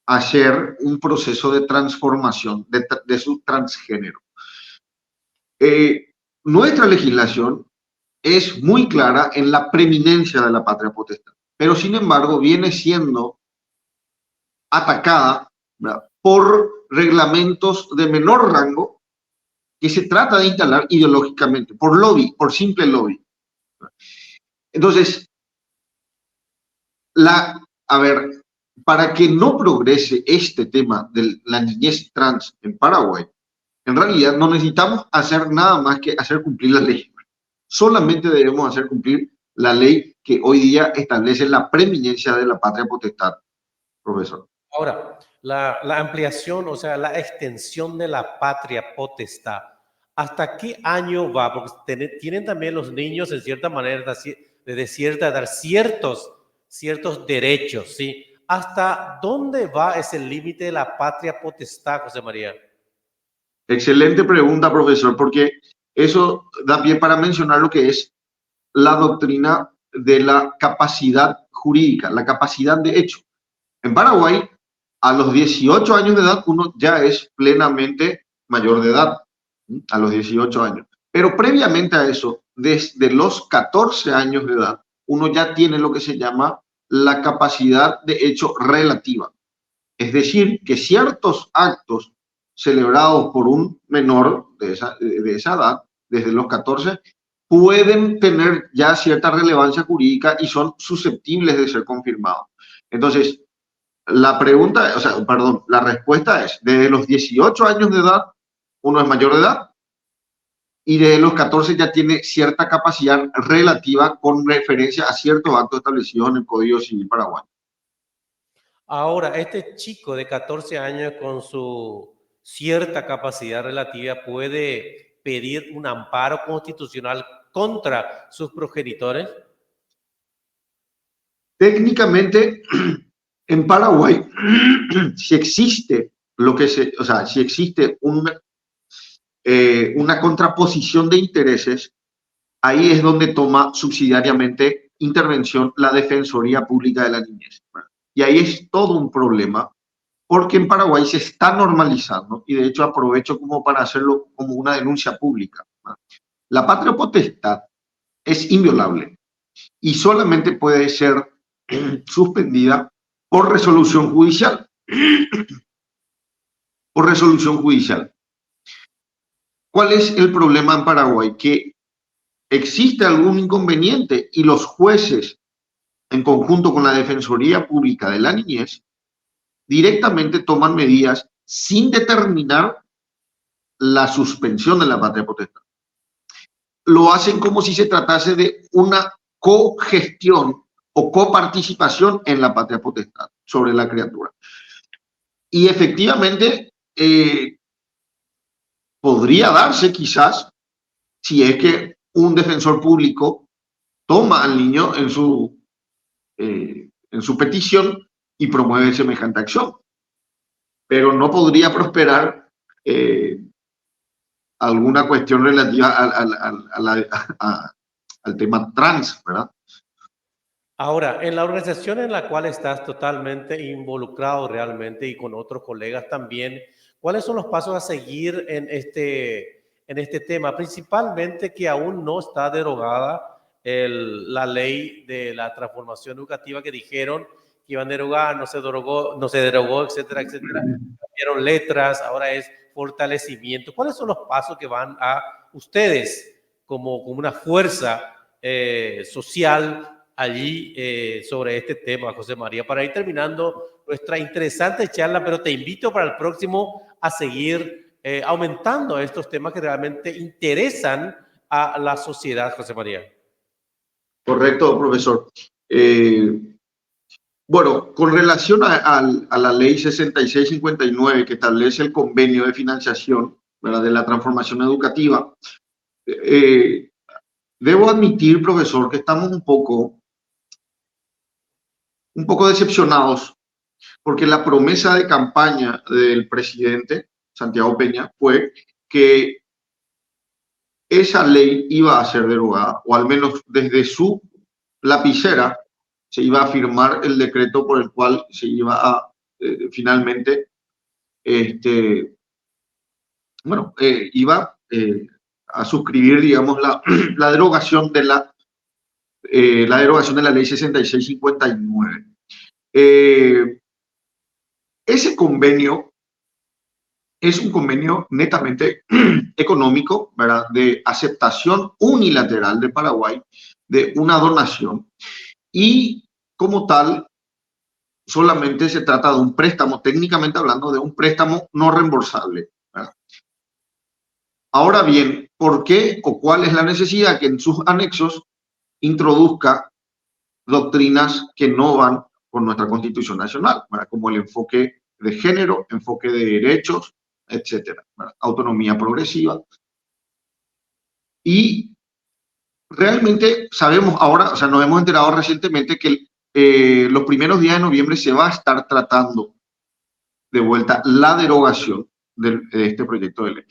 hacer un proceso de transformación de su transgénero. Nuestra legislación es muy clara en la preeminencia de la patria potestad, pero sin embargo viene siendo atacada, ¿verdad?, por reglamentos de menor rango que se trata de instalar ideológicamente, por lobby, por simple lobby. Entonces, a ver, para que no progrese este tema de la niñez trans en Paraguay, en realidad no necesitamos hacer nada más que hacer cumplir la ley. Solamente debemos hacer cumplir la ley que hoy día establece la preeminencia de la patria potestad, profesor. Ahora, la ampliación, o sea, la extensión de la patria potestad, ¿hasta qué año va? Porque tienen también los niños, en cierta manera, desde cierta edad, ciertos derechos, ¿sí? ¿Hasta dónde va ese límite de la patria potestad, José María? Excelente pregunta, profesor, porque eso da pie para mencionar lo que es la doctrina de la capacidad jurídica, la capacidad de hecho. En Paraguay, a los 18 años de edad, uno ya es plenamente mayor de edad, a los 18 años. Pero previamente a eso, desde los 14 años de edad, uno ya tiene lo que se llama la capacidad de hecho relativa. Es decir, que ciertos actos celebrados por un menor de esa edad, desde los 14, pueden tener ya cierta relevancia jurídica y son susceptibles de ser confirmados. Entonces, la respuesta es, desde los 18 años de edad, uno es mayor de edad, y desde los 14 ya tiene cierta capacidad relativa con referencia a ciertos actos establecidos en el Código Civil paraguayo. Ahora, este chico de 14 años con su cierta capacidad relativa puede pedir un amparo constitucional contra sus progenitores. Técnicamente, en Paraguay, si existe si existe una contraposición de intereses, ahí es donde toma subsidiariamente intervención la Defensoría Pública de la Niñez. Y ahí es todo un problema, porque en Paraguay se está normalizando, y de hecho aprovecho como para hacerlo como una denuncia pública. La patria potestad es inviolable y solamente puede ser suspendida por resolución judicial. Por resolución judicial. ¿Cuál es el problema en Paraguay? Que existe algún inconveniente y los jueces, en conjunto con la Defensoría Pública de la Niñez, directamente toman medidas sin determinar la suspensión de la patria potestad. Lo hacen como si se tratase de una cogestión o coparticipación en la patria potestad sobre la criatura. Y efectivamente podría darse quizás si es que un defensor público toma al niño en su petición y promueve semejante acción. Pero no podría prosperar alguna cuestión relativa al tema trans, ¿verdad? Ahora, en la organización en la cual estás totalmente involucrado realmente y con otros colegas también, ¿cuáles son los pasos a seguir en este tema? Principalmente que aún no está derogada la ley de la transformación educativa que dijeron que iban a derogar, no se derogó, etcétera, etcétera. Cambiaron letras, ahora es fortalecimiento. ¿Cuáles son los pasos que van a ustedes como una fuerza social allí sobre este tema, José María, para ir terminando nuestra interesante charla, pero te invito para el próximo a seguir aumentando estos temas que realmente interesan a la sociedad, José María? Correcto, profesor. Bueno, con relación a la ley 6659 que establece el convenio de financiación, ¿verdad?, de la transformación educativa, debo admitir, profesor, que estamos un poco decepcionados porque la promesa de campaña del presidente Santiago Peña fue que esa ley iba a ser derogada, o al menos desde su lapicera se iba a firmar el decreto por el cual se iba a finalmente, iba a suscribir, digamos, la derogación de la derogación de la ley 6659. Ese convenio es un convenio netamente económico, ¿verdad?, de aceptación unilateral de Paraguay de una donación, y como tal solamente se trata de un préstamo, técnicamente hablando, de un préstamo no reembolsable, ¿verdad? Ahora bien, ¿por qué o cuál es la necesidad que en sus anexos introduzca doctrinas que no van con nuestra Constitución Nacional, ¿verdad?, como el enfoque de género, enfoque de derechos, etcétera, ¿verdad?, autonomía progresiva? Y realmente sabemos ahora, o sea, nos hemos enterado recientemente que los primeros días de noviembre se va a estar tratando de vuelta la derogación de este proyecto de ley.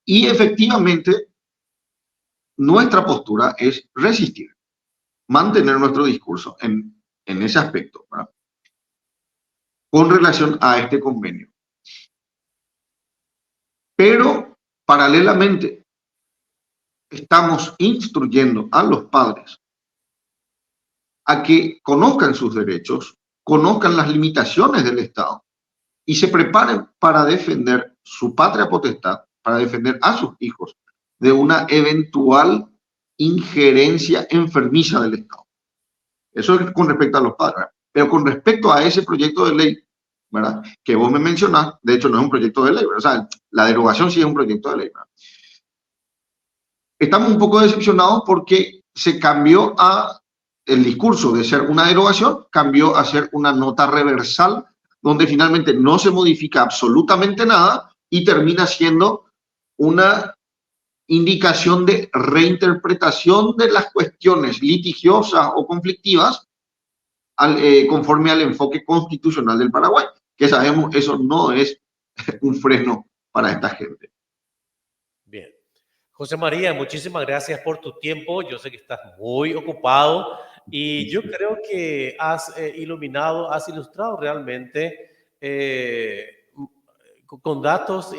Y efectivamente, nuestra postura es resistir, mantener nuestro discurso en ese aspecto, ¿verdad?, con relación a este convenio. Pero, paralelamente, estamos instruyendo a los padres a que conozcan sus derechos, conozcan las limitaciones del Estado y se preparen para defender su patria potestad, para defender a sus hijos de una eventual injerencia enfermiza del Estado. Eso es con respecto a los padres, ¿verdad? Pero con respecto a ese proyecto de ley, ¿verdad?, que vos me mencionás, de hecho no es un proyecto de ley, ¿verdad? O sea, la derogación sí es un proyecto de ley, ¿verdad? Estamos un poco decepcionados porque se cambió el discurso de ser una derogación, cambió a ser una nota reversal, donde finalmente no se modifica absolutamente nada y termina siendo una indicación de reinterpretación de las cuestiones litigiosas o conflictivas conforme al enfoque constitucional del Paraguay, que sabemos eso no es un freno para esta gente. Bien. José María, muchísimas gracias por tu tiempo. Yo sé que estás muy ocupado y yo creo que has iluminado, has ilustrado realmente con datos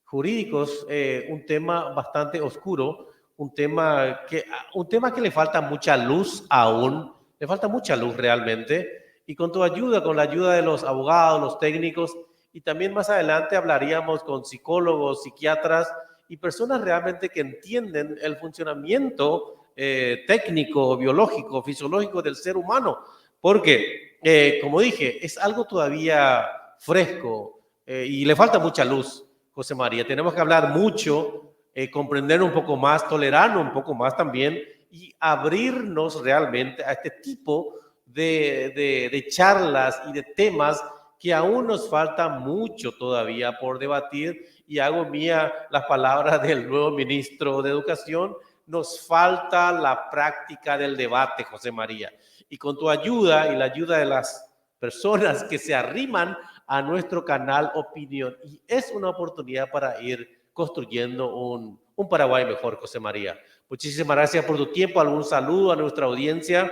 jurídicos un tema bastante oscuro, un tema que le falta mucha luz aún, le falta mucha luz realmente. Y con tu ayuda, con la ayuda de los abogados, los técnicos, y también más adelante hablaríamos con psicólogos, psiquiatras y personas realmente que entienden el funcionamiento técnico, biológico, fisiológico del ser humano. Porque, como dije, es algo todavía fresco y le falta mucha luz, José María. Tenemos que hablar mucho, comprender un poco más, tolerar un poco más también y abrirnos realmente a este tipo de charlas y de temas que aún nos falta mucho todavía por debatir. Y hago mía las palabras del nuevo ministro de Educación: nos falta la práctica del debate, José María. Y con tu ayuda y la ayuda de las personas que se arriman a nuestro canal Opinión, y es una oportunidad para ir construyendo un Paraguay mejor, José María. Muchísimas gracias por tu tiempo. ¿Algún saludo a nuestra audiencia?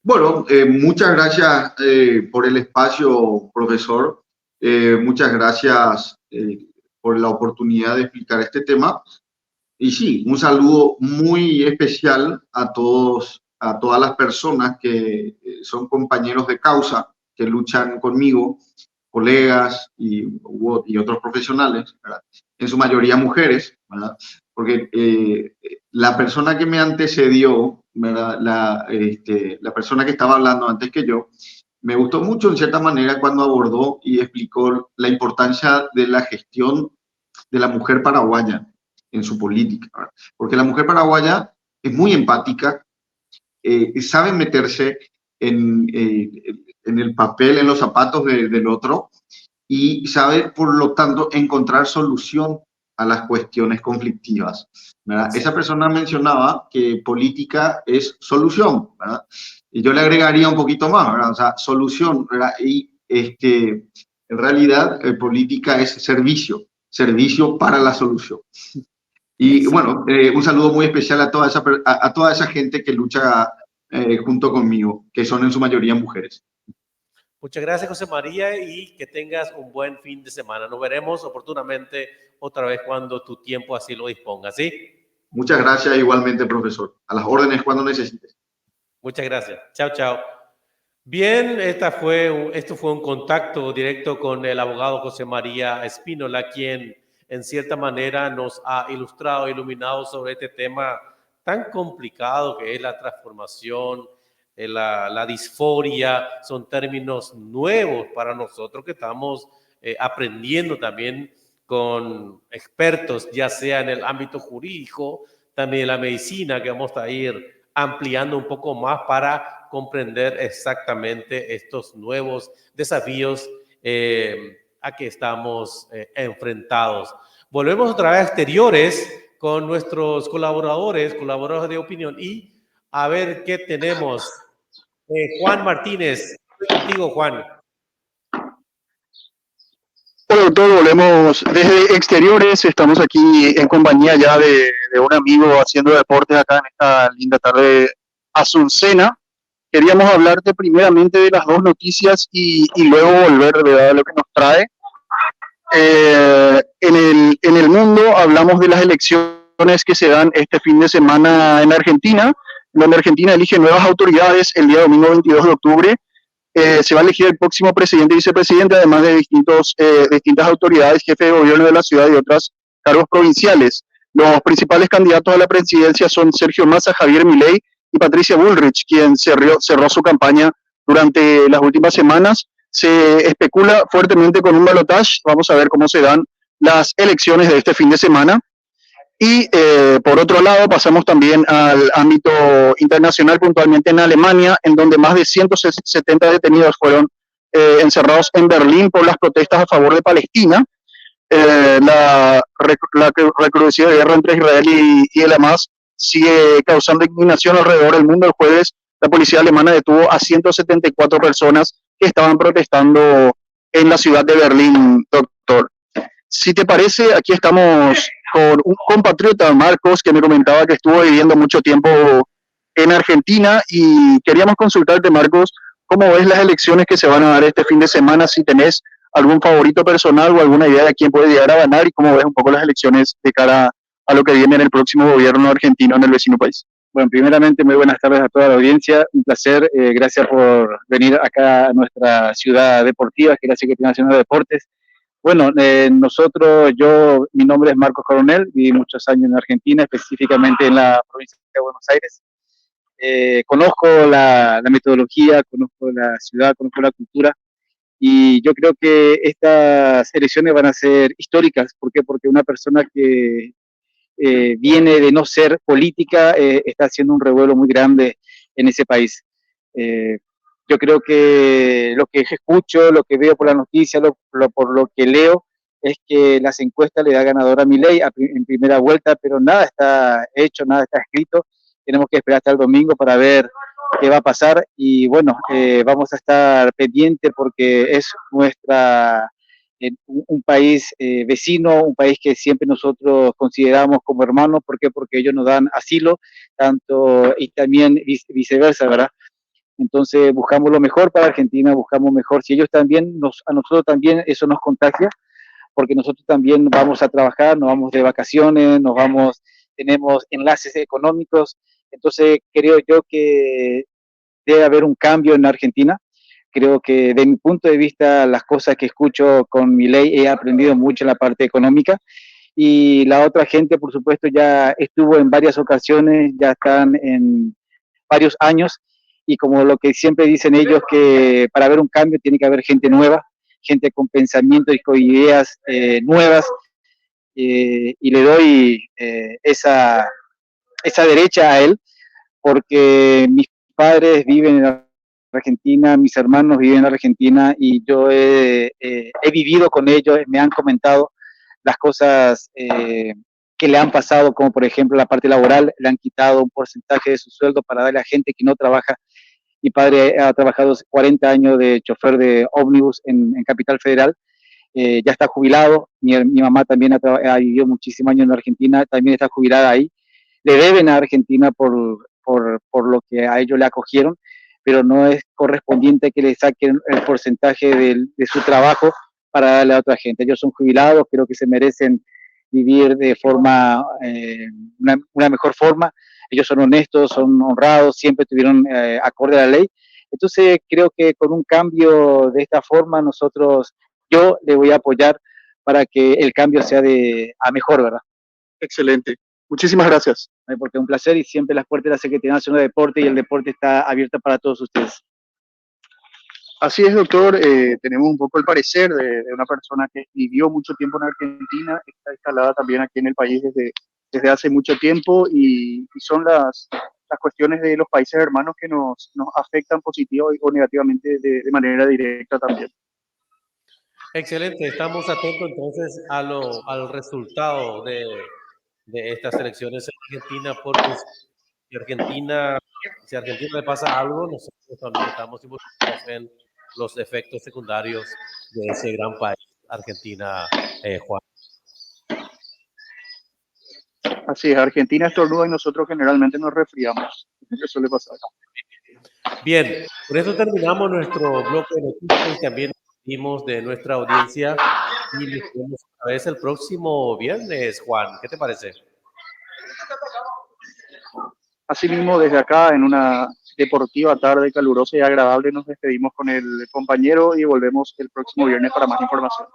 Bueno, muchas gracias por el espacio, profesor. Muchas gracias por la oportunidad de explicar este tema. Y sí, un saludo muy especial a todos, a todas las personas que son compañeros de causa, que luchan conmigo, colegas y otros profesionales, ¿verdad? En su mayoría mujeres, ¿verdad? Porque la persona que me antecedió, ¿verdad? La persona que estaba hablando antes que yo, me gustó mucho en cierta manera cuando abordó y explicó la importancia de la gestión de la mujer paraguaya en su política, ¿verdad? Porque la mujer paraguaya es muy empática, sabe meterse en el papel, en los zapatos del otro, y sabe, por lo tanto, encontrar solución a las cuestiones conflictivas, ¿verdad? Esa persona mencionaba que política es solución, ¿verdad? Y yo le agregaría un poquito más, ¿verdad? O sea, solución, ¿verdad? Y en realidad, política es servicio, servicio para la solución. Y bueno, un saludo muy especial a a toda esa gente que lucha junto conmigo, que son en su mayoría mujeres. Muchas gracias, José María, y que tengas un buen fin de semana. Nos veremos oportunamente otra vez cuando tu tiempo así lo disponga, ¿sí? Muchas gracias igualmente, profesor. A las órdenes cuando necesites. Muchas gracias. Chao, chao. Bien, esto fue un contacto directo con el abogado José María Espínola, quien en cierta manera nos ha ilustrado, iluminado sobre este tema tan complicado que es la transformación, la disforia. Son términos nuevos para nosotros que estamos aprendiendo también con expertos, ya sea en el ámbito jurídico, también en la medicina, que vamos a ir ampliando un poco más para comprender exactamente estos nuevos desafíos a que estamos enfrentados. Volvemos otra vez a exteriores con nuestros colaboradores de opinión y a ver qué tenemos. Juan Martínez, estoy contigo, Juan. Bueno, doctor, volvemos desde exteriores. Estamos aquí en compañía ya de un amigo haciendo deportes acá en esta linda tarde azucena. Queríamos hablarte primeramente de las dos noticias y luego volver, ¿verdad?, a lo que nos trae. En el mundo hablamos de las elecciones que se dan este fin de semana en Argentina, donde Argentina elige nuevas autoridades el día domingo 22 de octubre. Se va a elegir el próximo presidente y vicepresidente, además de distintas autoridades, jefe de gobierno de la ciudad y otros cargos provinciales. Los principales candidatos a la presidencia son Sergio Massa, Javier Milei y Patricia Bullrich, quien cerró su campaña durante las últimas semanas. Se especula fuertemente con un balotaje. Vamos a ver cómo se dan las elecciones de este fin de semana. Y por otro lado, pasamos también al ámbito internacional, puntualmente en Alemania, en donde más de 170 detenidos fueron encerrados en Berlín por las protestas a favor de Palestina. La recrudecida guerra entre Israel y el Hamas sigue causando indignación alrededor del mundo. El jueves, la policía alemana detuvo a 174 personas que estaban protestando en la ciudad de Berlín, doctor. Si te parece, aquí estamos con un compatriota, Marcos, que me comentaba que estuvo viviendo mucho tiempo en Argentina y queríamos consultarte, Marcos, ¿cómo ves las elecciones que se van a dar este fin de semana? Si tenés algún favorito personal o alguna idea de quién puede llegar a ganar y cómo ves un poco las elecciones de cara a lo que viene en el próximo gobierno argentino en el vecino país. Bueno, primeramente, muy buenas tardes a toda la audiencia. Un placer. Gracias por venir acá a nuestra ciudad deportiva, que es la Secretaría Nacional de Deportes. Bueno, mi nombre es Marcos Coronel, viví muchos años en Argentina, específicamente en la provincia de Buenos Aires. Conozco la metodología, conozco la ciudad, conozco la cultura, y yo creo que estas elecciones van a ser históricas. ¿Por qué? Porque una persona que viene de no ser política está haciendo un revuelo muy grande en ese país. Yo creo que lo que escucho, lo que veo por la noticia, por lo que leo, es que las encuestas le da ganador a Milei en primera vuelta, pero nada está hecho, nada está escrito. Tenemos que esperar hasta el domingo para ver qué va a pasar y bueno, vamos a estar pendientes porque es un país vecino, un país que siempre nosotros consideramos como hermanos. ¿Por qué? Porque ellos nos dan asilo, tanto y también viceversa, ¿verdad? Entonces buscamos lo mejor para Argentina, buscamos mejor. Si ellos también, a nosotros también eso nos contagia, porque nosotros también vamos a trabajar, nos vamos de vacaciones, tenemos enlaces económicos. Entonces creo yo que debe haber un cambio en Argentina. Creo que de mi punto de vista, las cosas que escucho con Milei, he aprendido mucho en la parte económica, y la otra gente, por supuesto, ya estuvo en varias ocasiones, ya están en varios años, y como lo que siempre dicen ellos, que para ver un cambio tiene que haber gente nueva, gente con pensamientos y con ideas nuevas, y le doy esa derecha a él, porque mis padres viven en Argentina, mis hermanos viven en Argentina, y yo he vivido con ellos, me han comentado las cosas que le han pasado, como por ejemplo la parte laboral, le han quitado un porcentaje de su sueldo para darle a gente que no trabaja. Mi padre ha trabajado 40 años de chofer de ómnibus en Capital Federal, ya está jubilado. Mi mamá también ha vivido muchísimos años en Argentina, también está jubilada ahí. Le deben a Argentina por lo que a ellos le acogieron, pero no es correspondiente que le saquen el porcentaje de su trabajo para darle a otra gente. Ellos son jubilados, creo que se merecen vivir de forma, una mejor forma. Ellos son honestos, son honrados, siempre tuvieron acorde a la ley. Entonces creo que con un cambio de esta forma yo le voy a apoyar para que el cambio sea a mejor, ¿verdad? Excelente. Muchísimas gracias. Porque es un placer, y siempre las puertas de la Secretaría Nacional de Deporte y el deporte está abierta para todos ustedes. Así es, doctor. Tenemos un poco el parecer de una persona que vivió mucho tiempo en Argentina, está instalada también aquí en el país desde hace mucho tiempo, y son las cuestiones de los países hermanos que nos afectan positivo o negativamente de manera directa también. Excelente, estamos atentos entonces al resultado de estas elecciones en Argentina, porque si a Argentina le pasa algo, nosotros también estamos involucrados en los efectos secundarios de ese gran país, Argentina, Juan. Así es, Argentina estornuda y nosotros generalmente nos resfriamos. Eso le pasa. Bien, por eso terminamos nuestro bloque de noticias y también vimos de nuestra audiencia, y nos vemos otra vez el próximo viernes, Juan. ¿Qué te parece? Asimismo, desde acá, en una deportiva tarde calurosa y agradable, nos despedimos con el compañero y volvemos el próximo viernes para más información.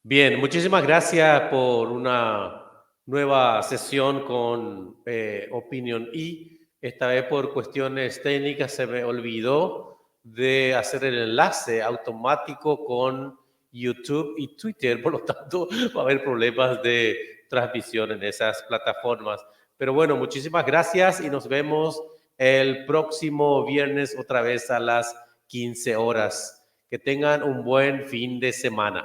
Bien, muchísimas gracias por una nueva sesión con Opinión Y. Esta vez por cuestiones técnicas se me olvidó de hacer el enlace automático con YouTube y Twitter, por lo tanto va a haber problemas de transmisión en esas plataformas. Pero bueno, muchísimas gracias y nos vemos el próximo viernes otra vez a las 15 horas. Que tengan un buen fin de semana.